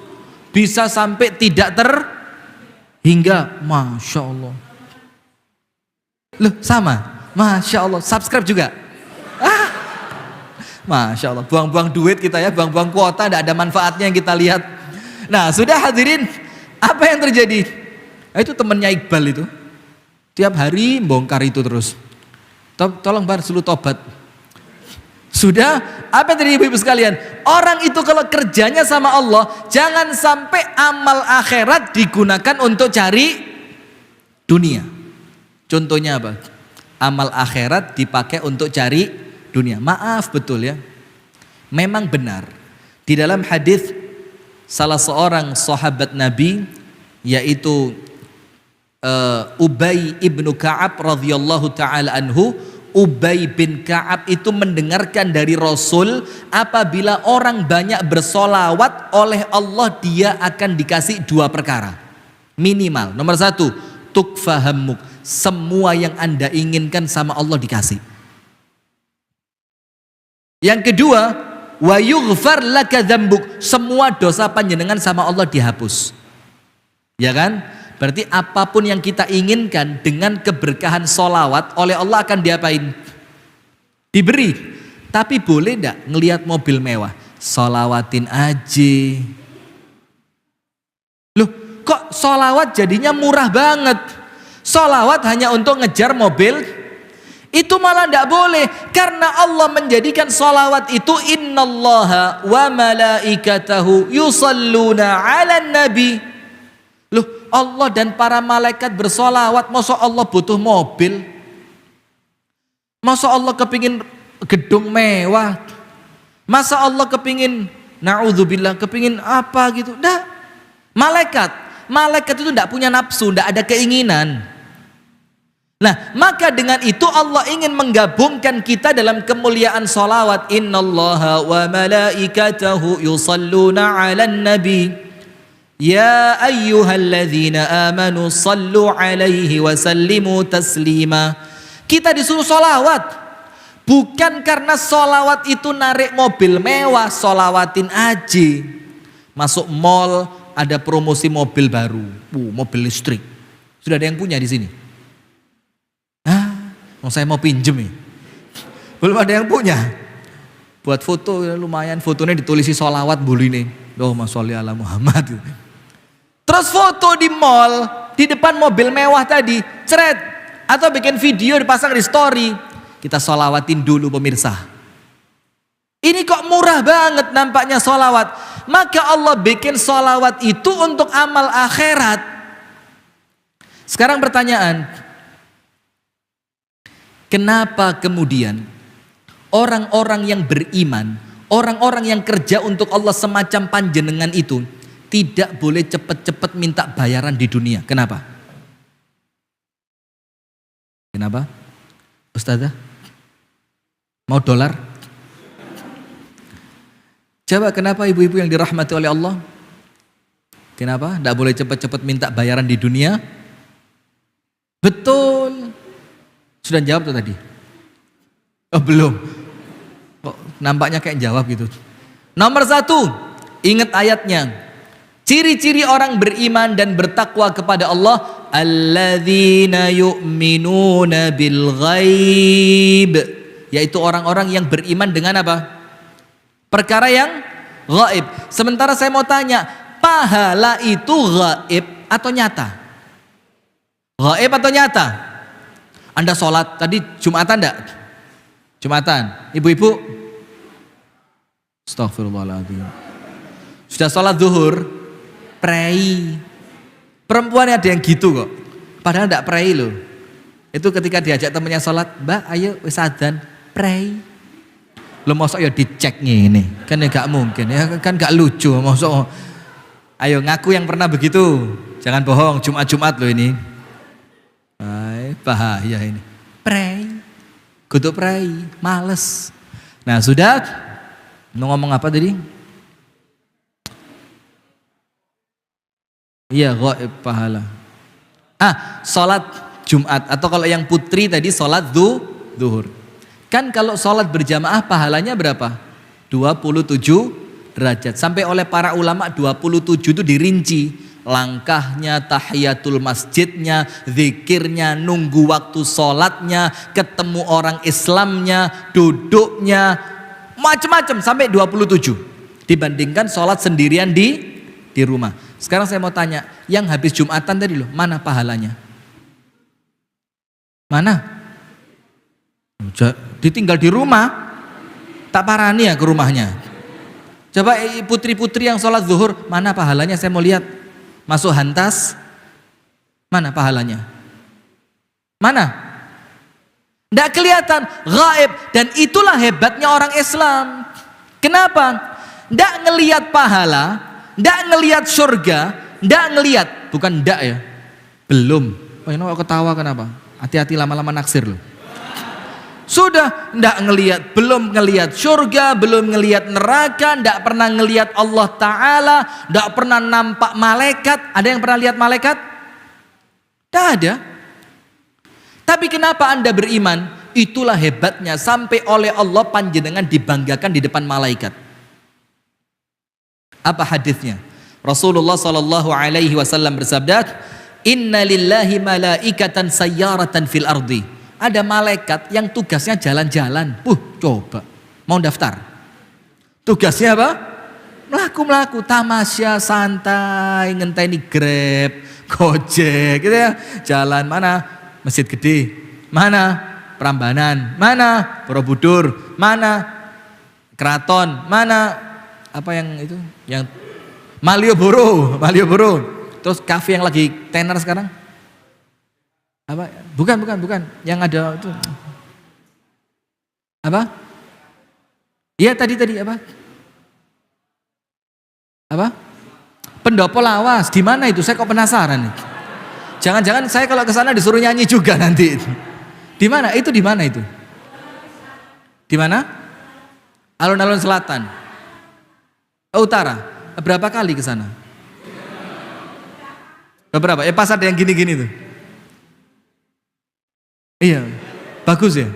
bisa sampai tidak terhingga, masya Allah. Loh sama, masya Allah. Subscribe juga, masya Allah. Buang-buang duit kita ya, buang-buang kuota, tidak ada manfaatnya yang kita lihat. Nah sudah hadirin, apa yang terjadi? Itu temennya Iqbal itu, tiap hari bongkar itu terus. Tolong bar, selalu tobat. Sudah, apa yang terjadi ibu-ibu sekalian? Orang itu kalau kerjanya sama Allah, jangan sampai amal akhirat digunakan untuk cari dunia. Contohnya apa? Amal akhirat dipakai untuk cari dunia. Maaf betul ya. Memang benar. Di dalam hadis salah seorang sahabat Nabi, yaitu Ubay ibnu Ka'ab radhiyallahu ta'ala anhu, Ubay bin Ka'ab itu mendengarkan dari Rasul, apabila orang banyak bersolawat oleh Allah, dia akan dikasih 2 perkara minimal. Nomor 1, tukfahammuk, semua yang anda inginkan sama Allah dikasih. Yang kedua, wa yughfar laka dzambuk, semua dosa panjenengan sama Allah dihapus. Ya kan? Berarti apapun yang kita inginkan dengan keberkahan sholawat oleh Allah akan diapain? Diberi. Tapi boleh enggak ngelihat mobil mewah? Sholawatin aja. Loh, kok sholawat jadinya murah banget? Sholawat hanya untuk ngejar mobil? Itu malah tidak boleh, karena Allah menjadikan sholawat itu innallaha wa malaikatahu yusalluna ala nabi. Loh, Allah dan para malaikat bersolawat, masa Allah butuh mobil? Masa Allah kepingin gedung mewah? Masa Allah kepingin, na'udzubillah, kepingin apa gitu? Nah, malaikat itu tidak punya nafsu, tidak ada keinginan. Nah, maka dengan itu Allah ingin menggabungkan kita dalam kemuliaan salawat. Innallaha wa malaikatahu yusalluna 'alan nabi. Ya ayyuhalladzina amanu sallu 'alaihi wa sallimu taslima. Kita disuruh salawat. Bukan karena salawat itu narik mobil mewah, salawatin aja. Masuk mall ada promosi mobil baru, mobil listrik. Sudah ada yang punya di sini? Saya mau pinjem nih. Belum ada yang punya. Buat foto ya lumayan, fotonya ditulisi sholawat buline. Allahumma sholli ala Muhammad. Terus foto di mall, di depan mobil mewah tadi, ceret. Atau bikin video dipasang di story. Kita sholawatin dulu pemirsa. Ini kok murah banget nampaknya sholawat. Maka Allah bikin sholawat itu untuk amal akhirat. Sekarang pertanyaan, kenapa kemudian orang-orang yang beriman, orang-orang yang kerja untuk Allah semacam panjenengan itu tidak boleh cepat-cepat minta bayaran di dunia? Kenapa? Kenapa? Ustazah? Mau dolar? Coba kenapa ibu-ibu yang dirahmati oleh Allah? Kenapa? Tidak boleh cepat-cepat minta bayaran di dunia? Betul. Sudah jawab tuh tadi? Oh belum. Kok nampaknya kayak jawab gitu. Nomor 1, ingat ayatnya. Ciri-ciri orang beriman dan bertakwa kepada Allah, alladzina yu'minuna bil ghaib, yaitu orang-orang yang beriman dengan apa? Perkara yang gaib. Sementara saya mau tanya, pahala itu gaib atau nyata? Gaib atau nyata? Anda sholat tadi Jumatan enggak? Jumatan. Ibu-ibu? Astagfirullahaladzim. Sudah sholat zuhur? Prei. Perempuan ada yang gitu kok. Padahal enggak prei loh. Itu ketika diajak temannya sholat, Mbak ayo wis adzan, prei. Lo mosok ya dicek ini. Kan ya gak mungkin. Ya kan gak lucu. Mosok ayo ngaku yang pernah begitu. Jangan bohong, Jumat-Jumat loh ini. Bahaya ini. Pray. Kudu pray. Males. Nah sudah. Mau ngomong apa tadi? Iya, gaib pahala. Sholat Jumat. Atau kalau yang putri tadi sholat zuhur. Kan kalau sholat berjamaah pahalanya berapa? 27 derajat. Sampai oleh para ulama 27 itu dirinci. Langkahnya, tahiyatul masjidnya, zikirnya, nunggu waktu sholatnya, ketemu orang Islamnya, duduknya, macam-macam sampai 27. Dibandingkan sholat sendirian di rumah. Sekarang saya mau tanya, yang habis Jumatan tadi loh, mana pahalanya? Mana? Ditinggal di rumah, tak parani ya ke rumahnya. Coba putri-putri yang sholat zuhur, mana pahalanya? Saya mau lihat. Masuk hantas, mana pahalanya? Mana? Tidak kelihatan, gaib. Dan itulah hebatnya orang Islam. Kenapa? Tidak ngelihat pahala, tidak ngelihat surga, tidak ngelihat, bukan tidak ya, belum. Oh ini kok ketawa kenapa? Hati-hati lama-lama naksir loh. Sudah tidak ngelihat, belum ngelihat surga, belum ngelihat neraka, tidak pernah ngelihat Allah Ta'ala, tidak pernah nampak malaikat. Ada yang pernah lihat malaikat? Tidak ada. Tapi kenapa Anda beriman? Itulah hebatnya sampai oleh Allah panjenengan dibanggakan di depan malaikat. Apa hadisnya? Rasulullah sallallahu alaihi wasallam bersabda, "Inna lillahi malaikatan sayyaratan fil ardi." Ada malaikat yang tugasnya jalan-jalan. Coba mau daftar. Tugasnya apa? Melaku-melaku, tamasya, santai, ngenteni Grab, Gojek gitu ya. Jalan mana? Masjid Gede. Mana? Prambanan. Mana? Borobudur. Mana? Keraton. Mana? Apa yang itu? Yang Malioboro. Terus kafe yang lagi tenar sekarang? Apa? Bukan. Yang ada itu. Apa? Iya tadi apa? Apa? Pendopo Lawas. Di mana itu? Saya kok penasaran nih. Jangan-jangan saya kalau ke sana disuruh nyanyi juga nanti. Di mana? Itu di mana itu? Di mana? Alun-alun selatan. Utara. Berapa kali ke sana? Beberapa. Pas ada yang gini-gini tuh. Iya. Bagus ya.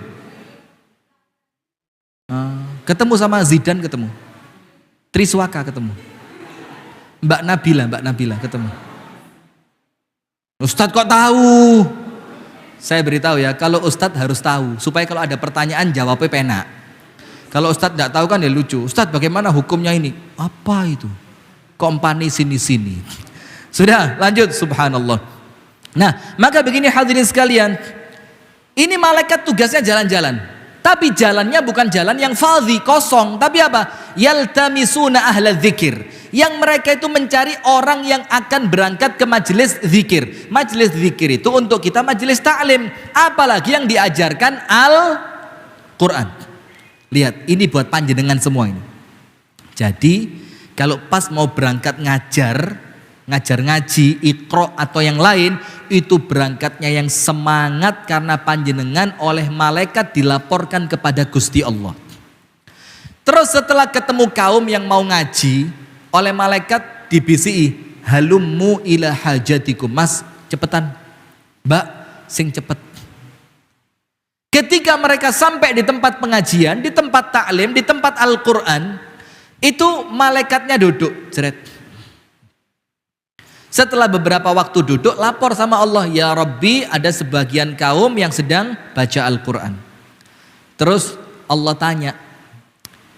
Ketemu sama Zidane ketemu. Triswaka ketemu. Mbak Nabila ketemu. Ustadz kok tahu? Saya beritahu ya, kalau Ustadz harus tahu supaya kalau ada pertanyaan jawabnya penak. Kalau Ustadz tidak tahu kan ya lucu. Ustadz bagaimana hukumnya ini? Apa itu? Kompani sini. Sudah lanjut, subhanallah. Nah, maka begini hadirin sekalian, ini malaikat tugasnya jalan-jalan. Tapi jalannya bukan jalan yang fadhi, kosong. Tapi apa? Yaltamisuna ahla dzikir. Yang mereka itu mencari orang yang akan berangkat ke majelis zikir. Majelis zikir itu untuk kita majelis ta'lim. Apalagi yang diajarkan Al-Quran. Lihat, ini buat panjenengan semua ini. Jadi, kalau pas mau berangkat ngajar ngaji, Iqra atau yang lain, itu berangkatnya yang semangat karena panjenengan oleh malaikat dilaporkan kepada Gusti Allah. Terus setelah ketemu kaum yang mau ngaji, oleh malaikat dibisi, halummu ila hajatikum. Mas, cepetan. Mbak, sing cepet. Ketika mereka sampai di tempat pengajian, di tempat taklim, di tempat Al-Quran, itu malaikatnya duduk, jeret. Setelah beberapa waktu duduk, lapor sama Allah, ya Rabbi, ada sebagian kaum yang sedang baca Al-Quran. Terus Allah tanya,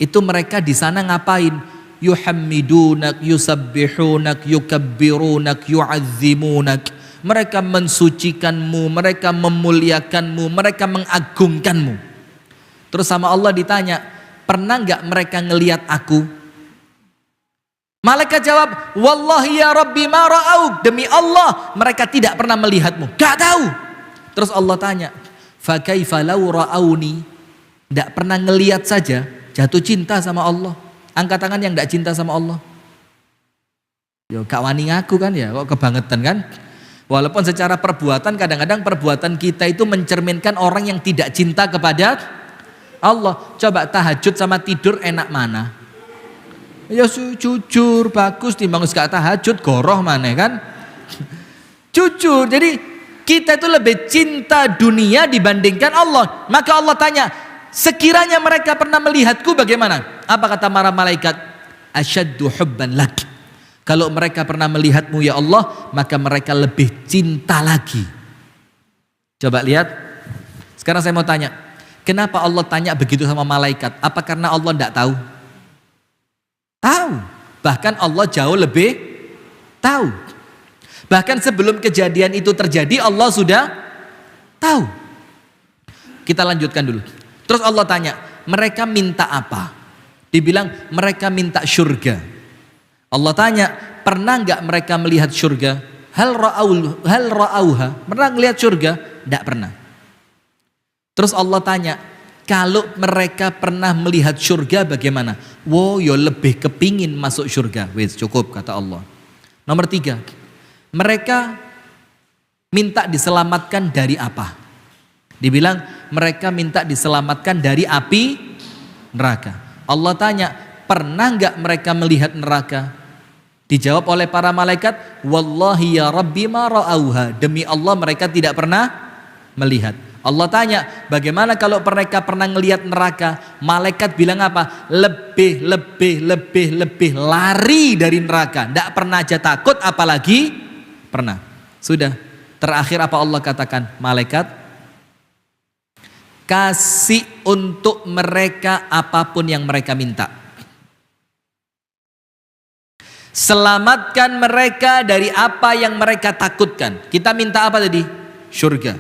itu mereka di sana ngapain? Yuhammidunak, yusabbihunak, yukabbirunak, yu'azzimunak. Mereka mensucikanmu, mereka memuliakanmu, mereka mengagungkanmu. Terus sama Allah ditanya, pernah nggak mereka ngelihat aku? Malaikat jawab, wallahi ya Rabbi ma ra'auk. Demi Allah, mereka tidak pernah melihatmu. Gak tahu. Terus Allah tanya, fa kaifa law ra'auni? Tidak pernah ngelihat saja, jatuh cinta sama Allah. Angkat tangan yang tidak cinta sama Allah. Yo gak wani ngaku kan ya, kok kebangetan kan? Walaupun secara perbuatan kadang-kadang perbuatan kita itu mencerminkan orang yang tidak cinta kepada Allah. Coba tahajud sama tidur enak mana? Ya jujur bagus timbang gak tahajud goroh mana kan? Jujur. Jadi kita itu lebih cinta dunia dibandingkan Allah. Maka Allah tanya, sekiranya mereka pernah melihatku bagaimana? Apa kata para malaikat? Asyaddu hubban lak. Kalau mereka pernah melihatmu ya Allah, maka mereka lebih cinta lagi. Coba lihat. Sekarang saya mau tanya, kenapa Allah tanya begitu sama malaikat? Apa karena Allah tidak tahu? Tahu. Bahkan Allah jauh lebih tahu. Bahkan sebelum kejadian itu terjadi, Allah sudah tahu. Kita lanjutkan dulu. Terus Allah tanya, mereka minta apa? Dibilang mereka minta surga. Allah tanya, pernah nggak mereka melihat surga? Hal ra'auha? Pernah melihat surga? Tidak pernah. Terus Allah tanya, kalau mereka pernah melihat surga bagaimana? Wow, yo lebih kepingin masuk surga. Wes cukup kata Allah. Nomor 3, mereka minta diselamatkan dari apa? Dibilang mereka minta diselamatkan dari api neraka. Allah tanya, pernah nggak mereka melihat neraka? Dijawab oleh para malaikat, wallahi ya Rabbi ma ra'auha. Demi Allah mereka tidak pernah melihat. Allah tanya, bagaimana kalau mereka pernah ngelihat neraka? Malaikat bilang apa? Lebih lari dari neraka. Tidak pernah aja takut, apalagi pernah. Sudah. Terakhir apa Allah katakan? Malaikat, kasih untuk mereka apapun yang mereka minta. Selamatkan mereka dari apa yang mereka takutkan. Kita minta apa tadi? Surga.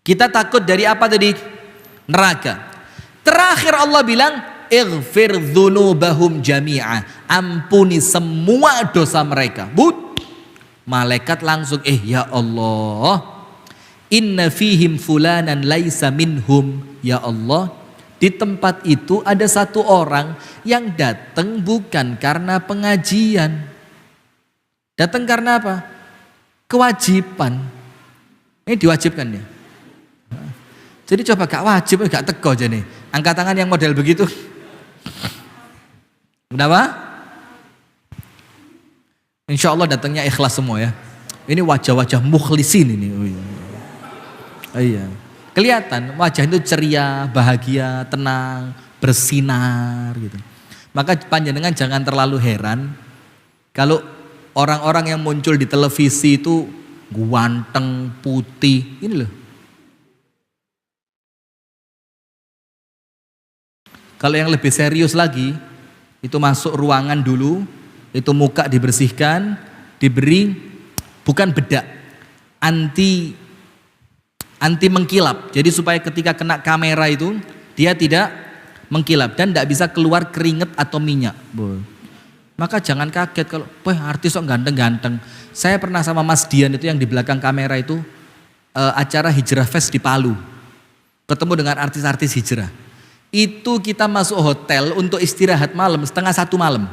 Kita takut dari apa tadi? Neraka. Terakhir Allah bilang, ighfir dzunubahum jami'a. Ampuni semua dosa mereka. Malaikat langsung, ya Allah, inna fihim fulanan laisa minhum. Ya Allah, di tempat itu ada satu orang yang datang bukan karena pengajian. Datang karena apa? Kewajiban. Ini diwajibkan ya. Jadi coba gak wajib, gak teko aja nih. Angkat tangan yang model begitu. Kenapa? Insya Allah datangnya ikhlas semua ya. Ini wajah-wajah mukhlisin ini. Oh iya. Kelihatan wajah itu ceria, bahagia, tenang, bersinar gitu. Maka panjenengan jangan terlalu heran kalau orang-orang yang muncul di televisi itu ganteng, putih. Ini loh. Kalau yang lebih serius lagi, itu masuk ruangan dulu, itu muka dibersihkan, diberi bukan bedak, anti mengkilap. Jadi supaya ketika kena kamera itu dia tidak mengkilap dan tidak bisa keluar keringat atau minyak. Maka jangan kaget kalau, artis kok ganteng-ganteng. Saya pernah sama Mas Dian itu yang di belakang kamera itu acara Hijrah Fest di Palu, ketemu dengan artis-artis hijrah. Itu kita masuk hotel untuk istirahat malam, 1:30 malam.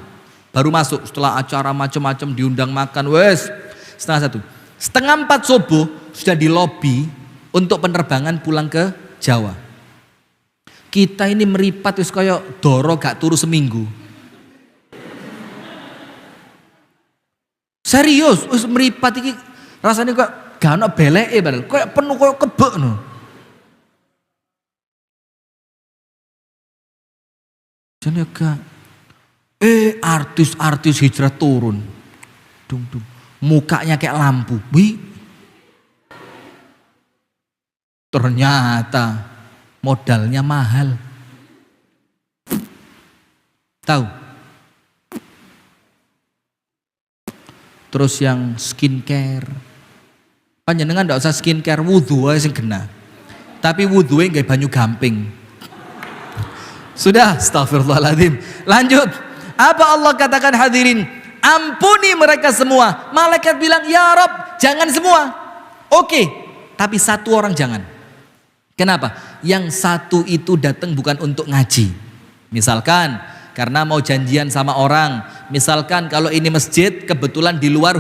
Baru masuk setelah acara macam-macam diundang makan, 1:30. 3:30 subuh sudah di lobi untuk penerbangan pulang ke Jawa. Kita ini meripat wis kaya doro gak turu seminggu. Serius, wis meripat iki rasanya kok gak ono beleke padahal. Kayak penuh kaya kebek no. Jadi artis-artis hijrah turun. Dung. Mukanya kayak lampu. Ternyata modalnya mahal. Tahu? Terus yang skincare. Panjenengan enggak usah skincare, wudu aja sing kena. Tapi wudunya nggak banyu gamping. Sudah, astagfirullahaladzim. Lanjut. Apa Allah katakan hadirin? Ampuni mereka semua. Malaikat bilang, ya Rob, jangan semua. Oke, tapi satu orang jangan. Kenapa? Yang satu itu datang bukan untuk ngaji. Misalkan karena mau janjian sama orang. Misalkan kalau ini masjid kebetulan di luar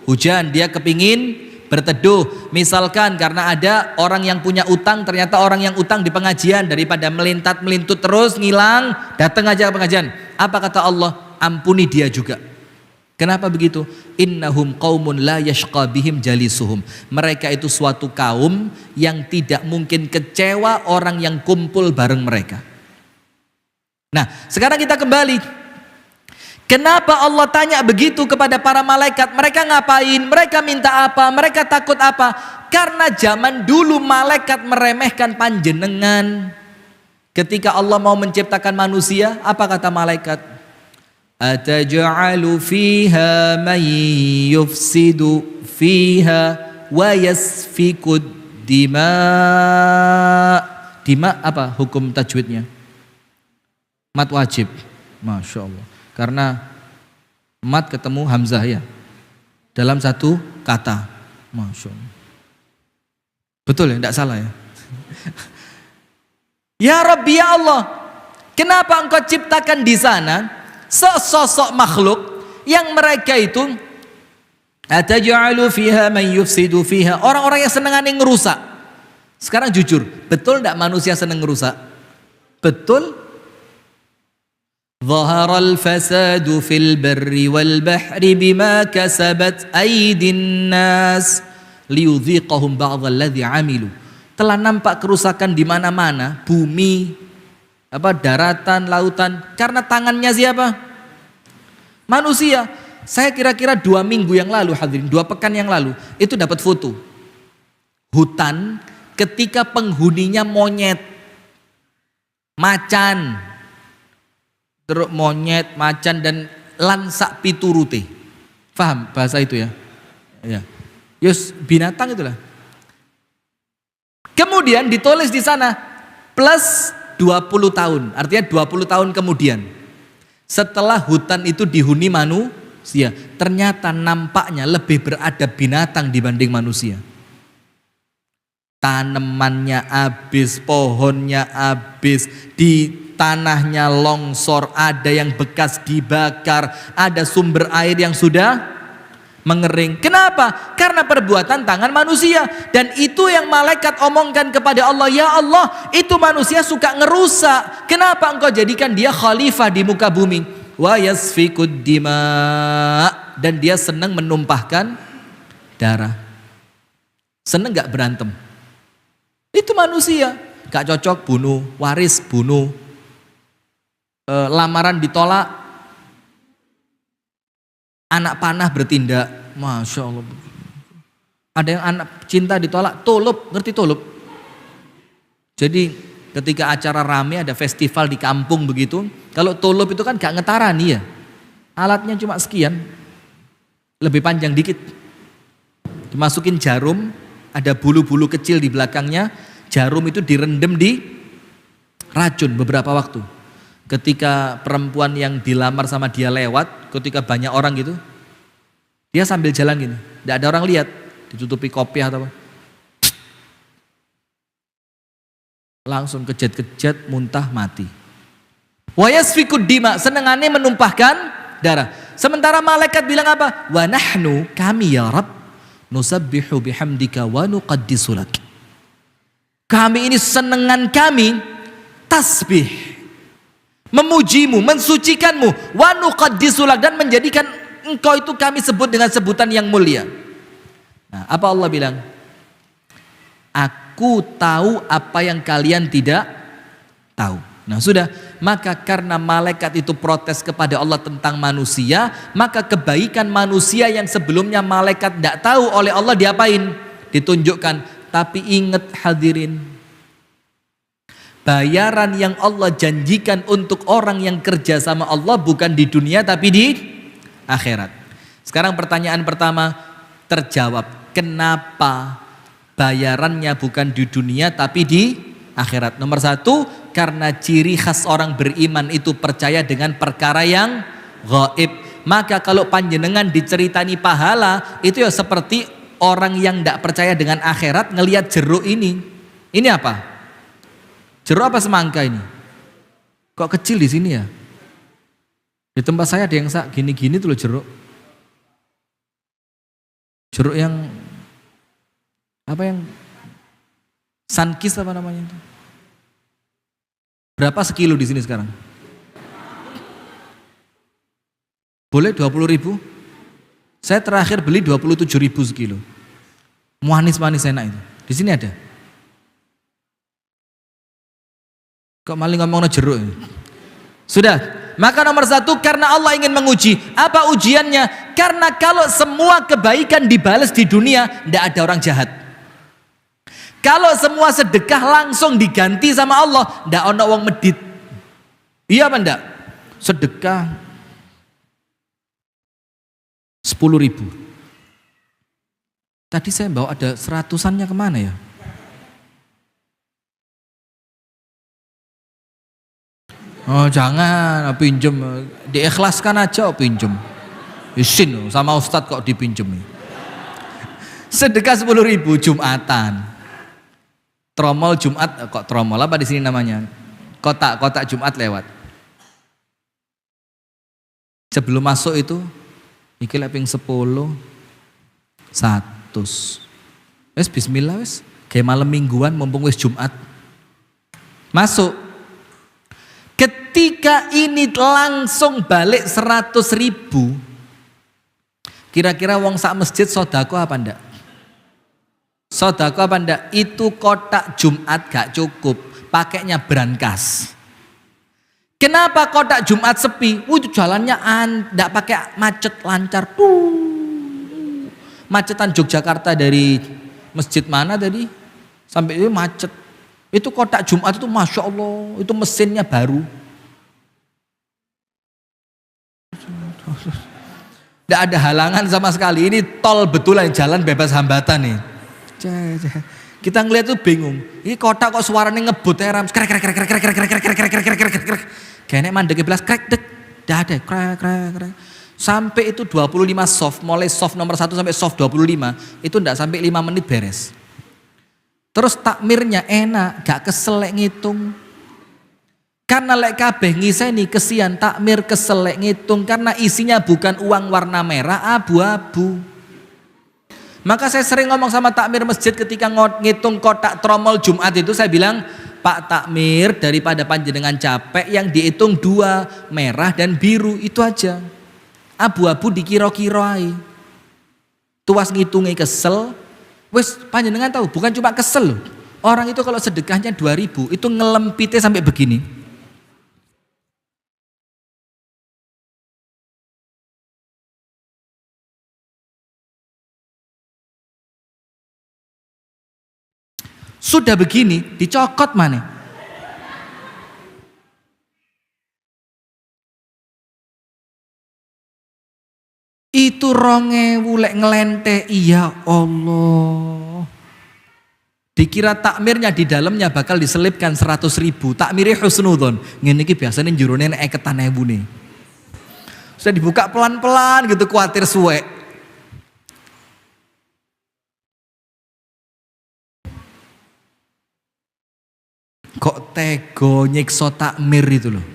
hujan, dia kepingin berteduh. Misalkan karena ada orang yang punya utang, ternyata orang yang utang di pengajian, daripada melintut terus ngilang, datang aja ke pengajian. Apa kata Allah? Ampuni dia juga. Kenapa begitu? Innahum qaumun la yashqa bihim jalisuhum. Mereka itu suatu kaum yang tidak mungkin kecewa orang yang kumpul bareng mereka. Nah, sekarang kita kembali. Kenapa Allah tanya begitu kepada para malaikat? Mereka ngapain? Mereka minta apa? Mereka takut apa? Karena zaman dulu malaikat meremehkan panjenengan. Ketika Allah mau menciptakan manusia, apa kata malaikat? Ataj'alu fiha man yufsidu fiha wa yasfikud dima. Dima apa hukum tajwidnya? Mat wajib. Masya Allah. Karena mat ketemu hamzah ya dalam satu kata. Masya Allah. Betul ya, tidak salah ya. Ya Rabbi ya Allah, kenapa engkau ciptakan di sana sesosok makhluk yang mereka itu ataj'alu fiha man yufsidu fiha, orang-orang yang senengan ngerusak. Sekarang jujur, betul tidak manusia seneng ngerusak? Betul. Zaharal fasadu fil barri wal bahri bima kasabat aydin nas liyudhiqahum ba'dalladzi amilu. telah nampak kerusakan di mana-mana, bumi, daratan, lautan, karena tangannya siapa? Manusia. Saya kira-kira 2 minggu yang lalu, hadirin, 2 pekan yang lalu, itu dapat foto hutan ketika penghuninya monyet, macan, terus monyet, macan, dan lansak piturute. Paham bahasa itu ya? Ya. Yus, binatang itulah. Kemudian ditulis di sana plus 20 tahun, artinya 20 tahun kemudian setelah hutan itu dihuni manusia, ternyata nampaknya lebih beradab binatang dibanding manusia. Tanamannya habis, pohonnya habis, di tanahnya longsor, ada yang bekas dibakar, ada sumber air yang sudah mengering. Kenapa? Karena perbuatan tangan manusia. Dan itu yang malaikat omongkan kepada Allah, ya Allah, itu manusia suka ngerusak. Kenapa engkau jadikan dia khalifah di muka bumi? Wa yasfikud dima, dan dia senang menumpahkan darah. Senang gak berantem? Itu manusia. Gak cocok, bunuh. Waris, bunuh. Lamaran ditolak, anak panah bertindak. Masya Allah. Ada yang anak cinta ditolak, tulup, ngerti tulup? Jadi ketika acara rame, ada festival di kampung begitu, kalau tulup itu kan gak ngetarani ya, alatnya cuma sekian, lebih panjang dikit, dimasukin jarum, ada bulu-bulu kecil di belakangnya, jarum itu direndam di racun beberapa waktu. Ketika perempuan yang dilamar sama dia lewat, ketika banyak orang gitu, dia sambil jalan gini, tidak ada orang lihat, ditutupi kopiah atau apa, langsung kejat-kejat, muntah, mati. Wa yasfikud dima, senengannya menumpahkan darah. Sementara malaikat bilang apa? Wa nahnu, kami ya Rabb, nusabbihu bihamdika wa nuqaddisu lak. Kami ini senengan kami tasbih, memujimu, mensucikanmu, wa nuqaddisu lak, dan menjadikan engkau itu kami sebut dengan sebutan yang mulia. Nah, apa Allah bilang? Aku tahu apa yang kalian tidak tahu. Nah sudah, maka karena malaikat itu protes kepada Allah tentang manusia, maka kebaikan manusia yang sebelumnya malaikat tidak tahu oleh Allah diapain? Ditunjukkan. Tapi ingat hadirin, bayaran yang Allah janjikan untuk orang yang kerja sama Allah bukan di dunia tapi di akhirat. Sekarang pertanyaan pertama terjawab. Kenapa bayarannya bukan di dunia tapi di akhirat? Nomor 1, karena ciri khas orang beriman itu percaya dengan perkara yang gaib. Maka kalau panjenengan diceritani pahala, itu ya seperti orang yang tidak percaya dengan akhirat ngelihat jeruk ini. Ini apa? Jeruk apa semangka ini? Kok kecil di sini ya? Di tempat saya ada yang gini-gini tuh loh jeruk. Jeruk yang apa, yang sunkist apa namanya itu? Berapa sekilo di sini sekarang? Boleh 20.000? Saya terakhir beli 27.000 sekilo. Manis-manis enak itu. Di sini ada. Kok maling ngomongnya jeruk ini? Sudah. Maka nomor 1, karena Allah ingin menguji. Apa ujiannya? Karena kalau semua kebaikan dibalas di dunia, tidak ada orang jahat. Kalau semua sedekah langsung diganti sama Allah, tidak ada orang medit. Iya apa enggak? Sedekah 10.000. Tadi saya bawa ada 100-annya kemana ya? Oh jangan, pinjem, diikhlaskan aja pinjem. Isin sama Ustadz kok dipinjem. Sedekah 10.000 Jumatan. Tromol Jumat, kok tromol apa di sini namanya? Kotak Jumat lewat. Sebelum masuk itu, iki leping 10, 100. Wes bismillah wes, kayak malam mingguan mumpung wes Jumat. Masuk. Ketika ini langsung balik 100.000, kira-kira wong sak masjid sodako apa ndak? Sodako apa ndak? Itu kotak Jumat gak cukup, pakainya brankas. Kenapa kotak Jumat sepi? Itu jalannya ndak pakai macet, lancar. Macetan Yogyakarta dari masjid mana tadi? Sampai itu macet. Itu kotak Jumat itu Masya Allah, itu mesinnya baru. Tidak ada halangan sama sekali. Ini tol betulan, jalan bebas hambatan nih. Kita ngeliat tuh bingung. Ini kota kok suaranya ngebut heram. Kayaknya mandek belas krek dek. Tidak ada krek. Sampai itu 25 soft, mulai soft nomor 1 sampai soft 25, itu tidak sampai 5 menit beres. Terus takmirnya enak, gak kesel lek ngitung. Karena lek kabeh ngiseni kesian takmir kesel lek ngitung karena isinya bukan uang warna merah, abu-abu. Maka saya sering ngomong sama takmir masjid ketika ngitung kotak tromol Jumat itu, saya bilang, Pak takmir, daripada panjenengan capek yang dihitung 2, merah dan biru, itu aja. Abu-abu dikira-kira ae. Tuas ngitungnya kesel. Wes panjenengan tahu, bukan cuma kesel loh. Orang itu kalau sedekahnya 2.000 itu ngelempitnya sampai begini. Sudah begini dicokot mana? Itu 2.000 lek ngelente, iya Allah. Dikira takmirnya di dalamnya bakal diselipkan 100.000. Takmirnya husnudon. Ngene iki biasanya jurune nek eketan ewu nih. Sudah dibuka pelan-pelan gitu, kuatir suwe. Kok tego nyiksa takmir itu loh.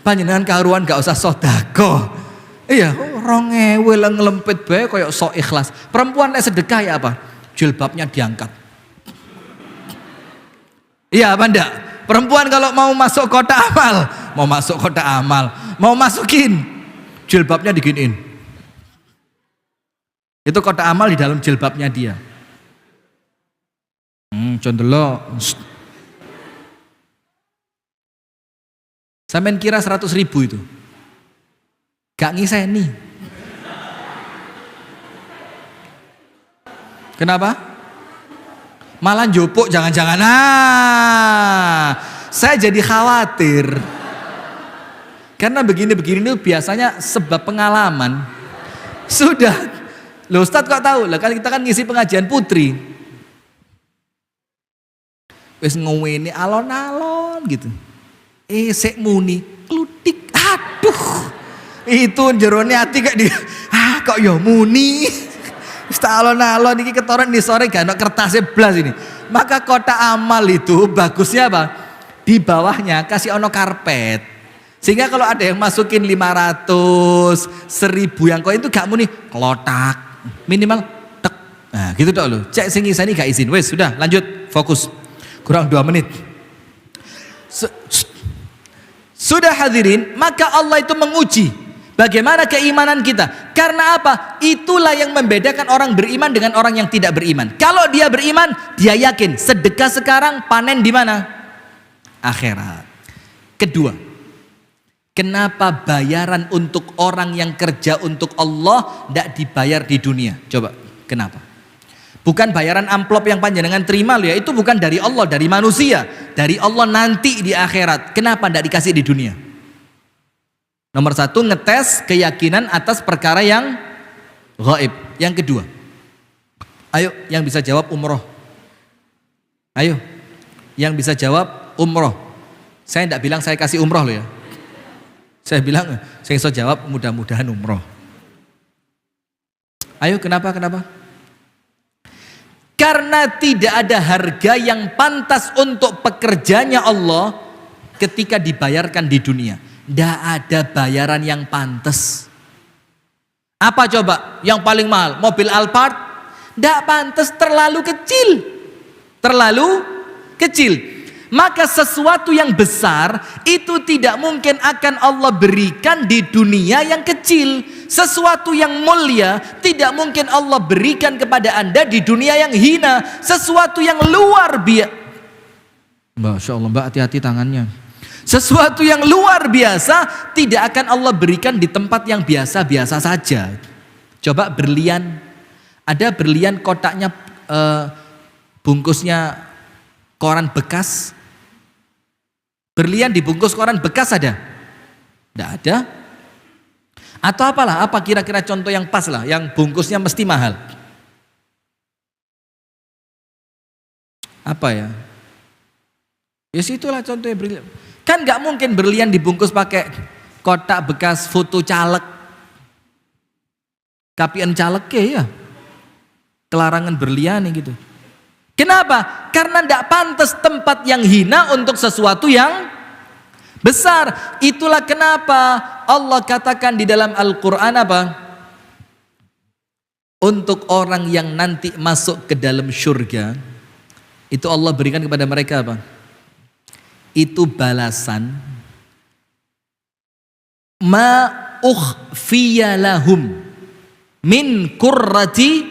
Panjenengan karuan gak usah sodako. Iya, 2.000 lah ngelempit bae koyok sok ikhlas. Perempuan nek sedekah ya apa? Jilbabnya diangkat. Iya apa ndak? Perempuan kalau mau masuk kotak amal, mau masukin jilbabnya diginiin. Itu kotak amal di dalam jilbabnya dia. Contoh lo. Sampean kira 100.000 itu? Gak ngiseni. Kenapa? Malah jopok jangan-jangan. Saya jadi khawatir. Karena begini-begini itu biasanya sebab pengalaman. Sudah. Loh Ustadz kok tahu? Lah kan kita kan ngisi pengajian putri. Wes ngomongin alon-alon gitu. Sek muni klutik, aduh itu jerone hati kayak dia, kok ya muni alon-alon ini ketoran di sore gak ada kertasnya blas ini. Maka kotak amal itu bagusnya apa? Di bawahnya kasih ono karpet, sehingga kalau ada yang masukin 500, 1.000 yang koin itu gak muni klotak, minimal tek, nah gitu dong lo. Cek sing ngisani gak izin, wes sudah lanjut fokus, kurang 2 menit. Sudah hadirin, maka Allah itu menguji bagaimana keimanan kita. Karena apa? Itulah yang membedakan orang beriman dengan orang yang tidak beriman. Kalau dia beriman, dia yakin sedekah sekarang, panen di mana? Akhirat. Kedua, kenapa bayaran untuk orang yang kerja untuk Allah tidak dibayar di dunia? Coba, kenapa? Bukan bayaran amplop yang panjenengan terima loh ya, itu bukan dari Allah, dari manusia. Dari Allah nanti di akhirat. Kenapa tidak dikasih di dunia? Nomor 1, ngetes keyakinan atas perkara yang gaib. Yang kedua, ayo yang bisa jawab umroh. Ayo, yang bisa jawab umroh. Saya tidak bilang saya kasih umroh loh ya. Saya bilang, saya bisa jawab mudah-mudahan umroh. Ayo, kenapa? Karena tidak ada harga yang pantas untuk pekerjanya Allah ketika dibayarkan di dunia. Tidak ada bayaran yang pantas. Apa coba yang paling mahal? Mobil Alphard? Tidak pantas, terlalu kecil. Terlalu kecil. maka sesuatu yang besar itu tidak mungkin akan Allah berikan di dunia yang kecil. Sesuatu yang mulia tidak mungkin Allah berikan kepada Anda di dunia yang hina. Sesuatu yang luar biasa, Masya Allah Mbak, hati-hati tangannya. Sesuatu yang luar biasa tidak akan Allah berikan di tempat yang biasa-biasa saja. Coba berlian, ada berlian kotaknya bungkusnya koran bekas. Berlian dibungkus koran bekas ada? Tidak ada. Atau apalah, apa kira-kira contoh yang pas lah, yang bungkusnya mesti mahal? Apa ya? Ya situlah contohnya berlian. Kan nggak mungkin berlian dibungkus pakai kotak bekas foto caleg. Kapian caleg ya. Kelarangan berlian gitu. Kenapa? Karena tidak pantas tempat yang hina untuk sesuatu yang besar. Itulah kenapa Allah katakan di dalam Al-Quran apa? Untuk orang yang nanti masuk ke dalam surga, itu Allah berikan kepada mereka apa? Itu balasan ma ukhfiya lahum min qurrati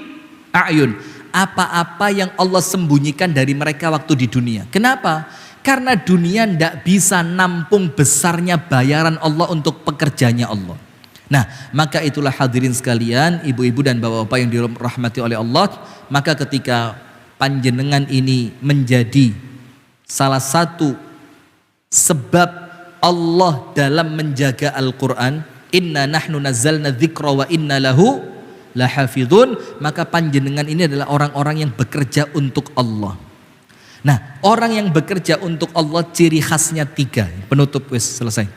a'yun, apa-apa yang Allah sembunyikan dari mereka waktu di dunia. Kenapa? Karena dunia tidak bisa nampung besarnya bayaran Allah untuk pekerjanya Allah. Nah, maka itulah hadirin sekalian, ibu-ibu dan bapak-bapak yang dirahmati oleh Allah, maka ketika panjenengan ini menjadi salah satu sebab Allah dalam menjaga Al-Quran, inna nahnu nazzalna dzikra wa inna lahu lahafidhun, maka panjenengan ini adalah orang-orang yang bekerja untuk Allah. Nah, orang yang bekerja untuk Allah ciri khasnya 3. Penutup wis selesai.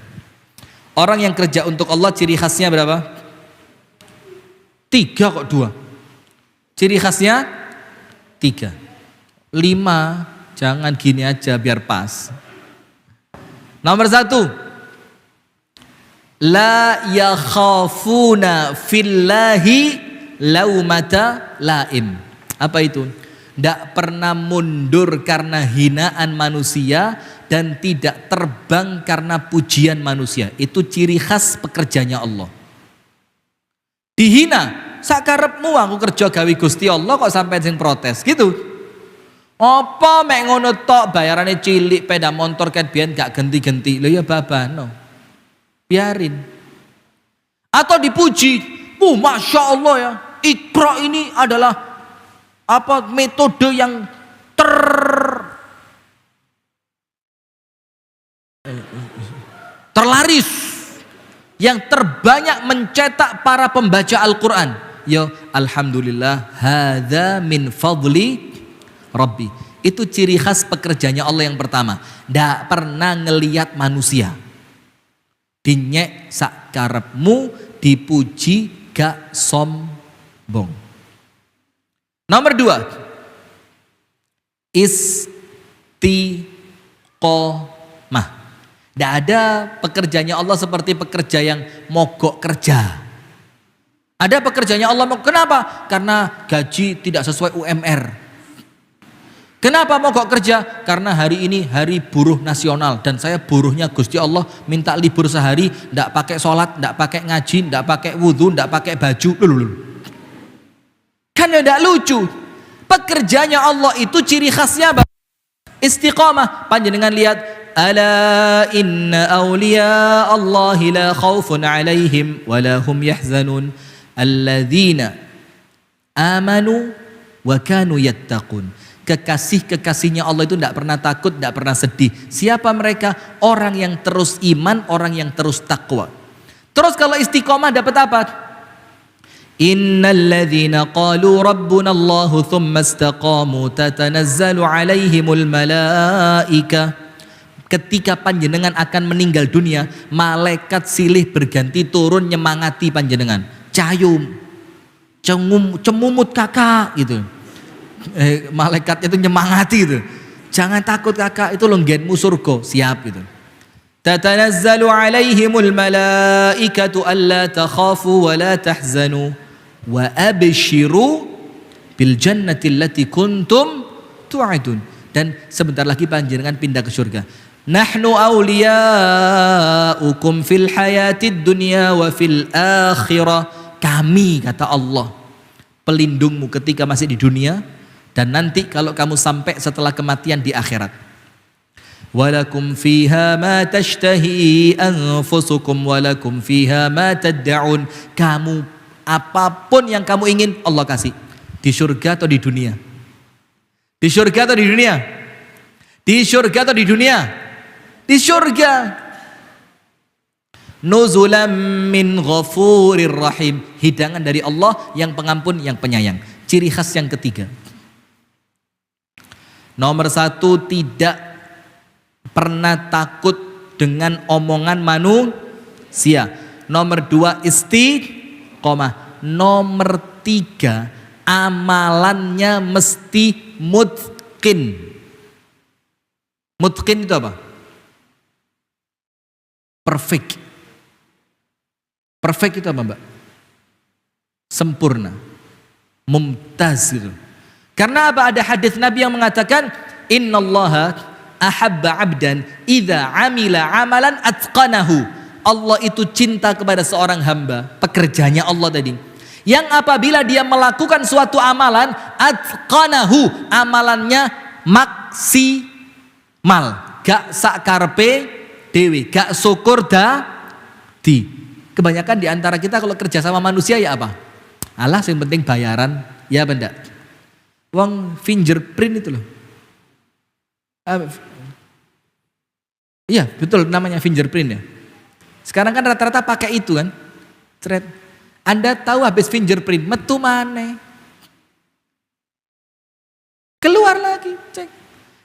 Orang yang kerja untuk Allah ciri khasnya berapa? 3 kok 2. Ciri khasnya 3. 5, jangan gini aja biar pas. Nomor 1, la yakhafuna fillahi laumata laim. Apa itu? Tidak pernah mundur karena hinaan manusia dan tidak terbang karena pujian manusia. Itu ciri khas pekerjanya Allah. Dihina, sakarepmu aku kerja gawe Gusti Allah kok sampai sing protes gitu. Apa mek ngono tok, bayarane cilik, sepeda motor kan biyen gak ganti-ganti. Lho ya babano. Biarin. Atau dipuji, Masya Allah ya, Iqra ini adalah apa metode yang terlaris, yang terbanyak mencetak para pembaca Al-Quran. Yo, alhamdulillah, hadza min fadli Rabbi. Itu ciri khas pekerjanya Allah yang pertama. Tidak pernah ngelihat manusia. Dinyek sakarepmu, dipuji gak sombong. Nomor 2, istiqomah. Tidak ada pekerjanya Allah seperti pekerja yang mogok kerja. Ada pekerjanya Allah, kenapa? Karena gaji tidak sesuai UMR. Kenapa mogok kerja? Karena hari ini hari buruh nasional dan saya buruhnya Gusti Allah, minta libur sehari, tidak pakai sholat, tidak pakai ngaji, tidak pakai wudhu, tidak pakai baju. Kan tidak lucu. Pekerjanya Allah itu ciri khasnya apa? Istiqamah. Panjenengan lihat, ala inna awliya Allahi la khawfun alaihim wa la hum yahzanun alladzina amanu wa kanu yattaqun. Kekasih-kekasihnya Allah itu tidak pernah takut, tidak pernah sedih. Siapa mereka? Orang yang terus iman, orang yang terus takwa. Terus kalau istiqomah dapat apa? Innalladzina qalu rabbuna Allahu thumma istaqamu tatanazzalu alaihimul malaika. Ketika panjenengan akan meninggal dunia, malaikat silih berganti turun nyemangati panjenengan. Cayum, cemumut kakak gitu. Malaikat itu nyemangati itu. Jangan takut kakak, itu lenggenmu surga, siap gitu. Tatanazzalu alaihimul malaikatu alla takhafu wa la tahzanu wa abshiru bil jannati allati kuntum tu'adun. dan sebentar lagi panjenengan pindah ke surga. Nahnu awliyaukum fil hayatid dunya wa fil akhirah. Kami, kata Allah, pelindungmu ketika masih di dunia dan nanti kalau kamu sampai setelah kematian di akhirat. Walakum fiha ma tashtahi anfusukum walakum fiha ma tad'un. Kamu apapun yang kamu ingin Allah kasih. Di surga atau di dunia? Di surga atau di dunia? Di surga atau di dunia? Di surga. Nuzulam min ghafurir rahim. Hidangan dari Allah yang pengampun, yang penyayang. Ciri khas yang ketiga. Nomor 1, tidak pernah takut dengan omongan manusia. Nomor 2, istiqomah. Nomor 3, amalannya mesti mutqin. Mutqin itu apa? Perfect. Perfect itu apa, Mbak? Sempurna. Mumtaz gitu. Karena apa? Ada hadis Nabi yang mengatakan, innallaha ahabba abdan idza amila amalan atqanahu. Allah itu cinta kepada seorang hamba, pekerjanya Allah tadi, yang apabila dia melakukan suatu amalan, atqanahu, amalannya maksimal, gak sakarpe dewi, gak syukur di. Kebanyakan di antara kita kalau kerja sama manusia ya apa? Alah, yang penting bayaran, ya benda. Uang fingerprint itu loh. Iya betul, namanya fingerprint ya. Sekarang kan rata-rata pakai itu kan. Thread. Anda tahu habis fingerprint metu maneh. Keluar lagi, cek.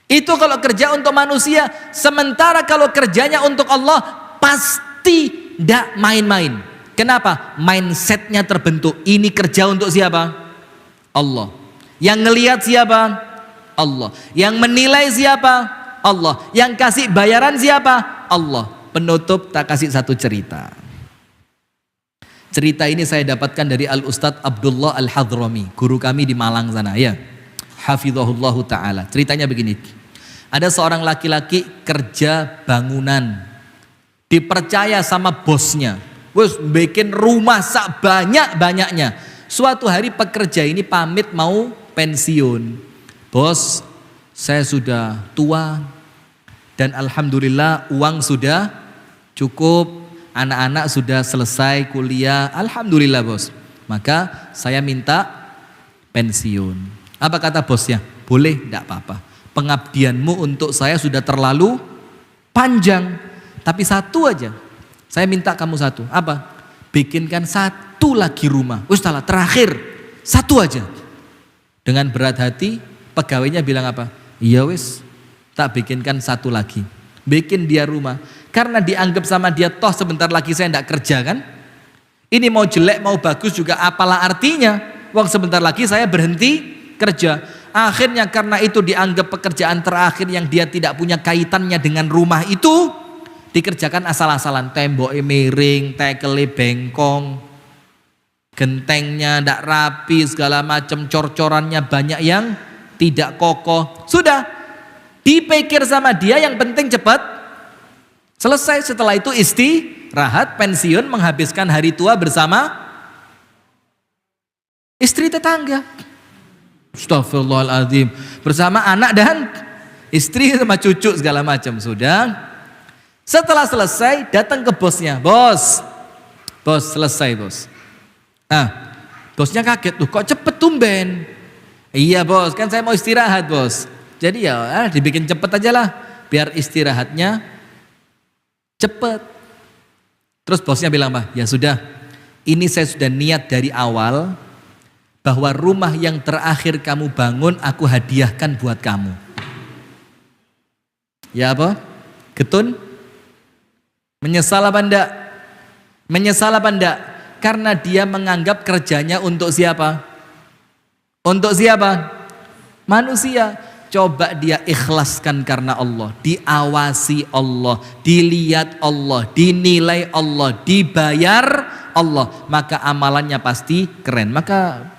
Itu kalau kerja untuk manusia. Sementara kalau kerjanya untuk Allah pasti tidak main-main. Kenapa? Mindsetnya terbentuk. Ini kerja untuk siapa? Allah. Yang ngelihat siapa? Allah. Yang menilai siapa? Allah. Yang kasih bayaran siapa? Allah. Penutup tak kasih satu cerita. Cerita ini saya dapatkan dari Al-Ustadz Abdullah Al-Hadrami, guru kami di Malang sana ya. Hafizahullahu ta'ala. Ceritanya begini. Ada seorang laki-laki kerja bangunan. Dipercaya sama bosnya. Wes bikin rumah sak banyak-banyaknya. Suatu hari pekerja ini pamit mau pensiun. Bos, saya sudah tua dan alhamdulillah uang sudah cukup, anak-anak sudah selesai kuliah, alhamdulillah bos. Maka saya minta pensiun. Apa kata bosnya? Boleh, tidak apa-apa. Pengabdianmu untuk saya sudah terlalu panjang. Tapi satu aja, saya minta kamu satu. Apa? Bikinkan satu lagi rumah. Ustaz, terakhir, satu aja. Dengan berat hati, pegawainya bilang apa? Iya wis, tak bikinkan satu lagi. Bikin dia rumah. Karena dianggap sama dia, toh sebentar lagi saya tidak kerja kan? Ini mau jelek, mau bagus juga apalah artinya. Wong sebentar lagi saya berhenti kerja. Akhirnya karena itu dianggap pekerjaan terakhir yang dia tidak punya kaitannya dengan rumah itu, dikerjakan asal-asalan. Temboknya miring, tekelnya bengkong, gentengnya tidak rapi, segala macam, cor-corannya banyak yang tidak kokoh. Sudah dipikir sama dia, yang penting cepat selesai. Setelah itu istirahat, pensiun, menghabiskan hari tua bersama istri tetangga. Astagfirullahaladzim. Bersama anak dan istri sama cucu segala macam. Sudah. Setelah selesai datang ke bosnya. Bos selesai bos. Nah, bosnya kaget. Tuh kok cepet tumben? Iya bos, kan saya mau istirahat bos. Jadi ya dibikin cepet aja lah, biar istirahatnya cepet. Terus bosnya bilang apa? Ya sudah, ini saya sudah niat dari awal bahwa rumah yang terakhir kamu bangun aku hadiahkan buat kamu. Ya apa? Getun? Menyesal apa enggak? Menyesal apa enggak? Karena dia menganggap kerjanya untuk siapa? Untuk siapa? Manusia. Coba dia ikhlaskan karena Allah, diawasi Allah, dilihat Allah, dinilai Allah, dibayar Allah, maka amalannya pasti keren. Maka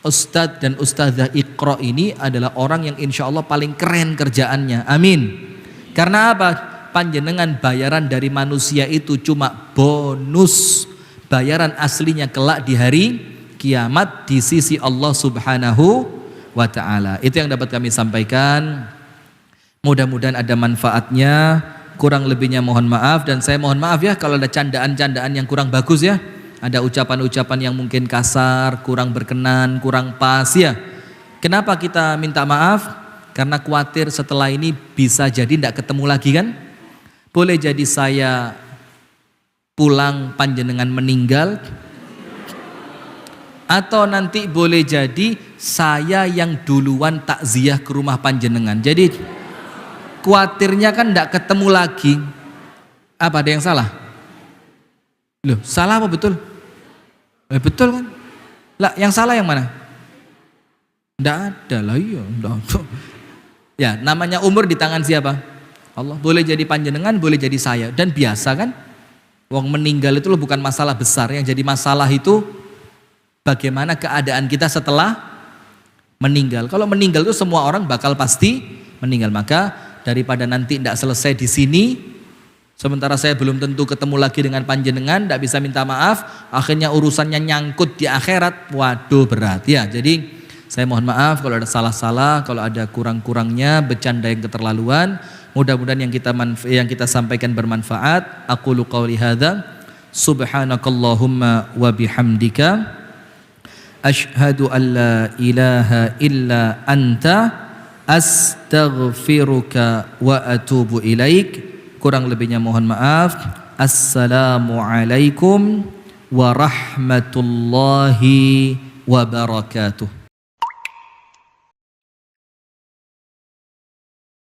Ustadz dan Ustadzah Iqra ini adalah orang yang insya Allah paling keren kerjaannya. Amin. Karena apa? Panjenengan bayaran dari manusia itu cuma bonus. Bayaran aslinya kelak di hari kiamat di sisi Allah Subhanahu wa ta'ala. Itu yang dapat kami sampaikan. Mudah-mudahan ada manfaatnya. Kurang lebihnya mohon maaf, dan saya mohon maaf ya kalau ada candaan-candaan yang kurang bagus ya. Ada ucapan-ucapan yang mungkin kasar, kurang berkenan, kurang pas ya. Kenapa kita minta maaf? Karena khawatir setelah ini bisa jadi tidak ketemu lagi kan. Boleh jadi saya pulang panjenengan meninggal, atau nanti boleh jadi saya yang duluan takziah ke rumah panjenengan. Jadi khawatirnya kan tidak ketemu lagi. Apa ada yang salah? Loh, salah apa betul? Betul kan? Lah, yang salah yang mana? Tidak ada lah, iya. Ya, namanya umur di tangan siapa? Allah. Boleh jadi panjenengan, boleh jadi saya. Dan biasa kan? Wong meninggal itu bukan masalah besar. Yang jadi masalah itu bagaimana keadaan kita setelah meninggal. Kalau meninggal itu semua orang bakal pasti meninggal. Maka daripada nanti tidak selesai di sini, sementara saya belum tentu ketemu lagi dengan panjenengan, tidak bisa minta maaf, akhirnya urusannya nyangkut di akhirat, waduh berat ya. Jadi saya mohon maaf kalau ada salah-salah, kalau ada kurang-kurangnya, bercanda yang keterlaluan. Mudah-mudahan yang kita sampaikan bermanfaat. Aqulu qauli hadza, subhanakallahumma wa bihamdika, asyhadu an la ilaha illa anta, astaghfiruka wa atubu ilaik. Kurang lebihnya mohon maaf. Assalamualaikum warahmatullahi wabarakatuh.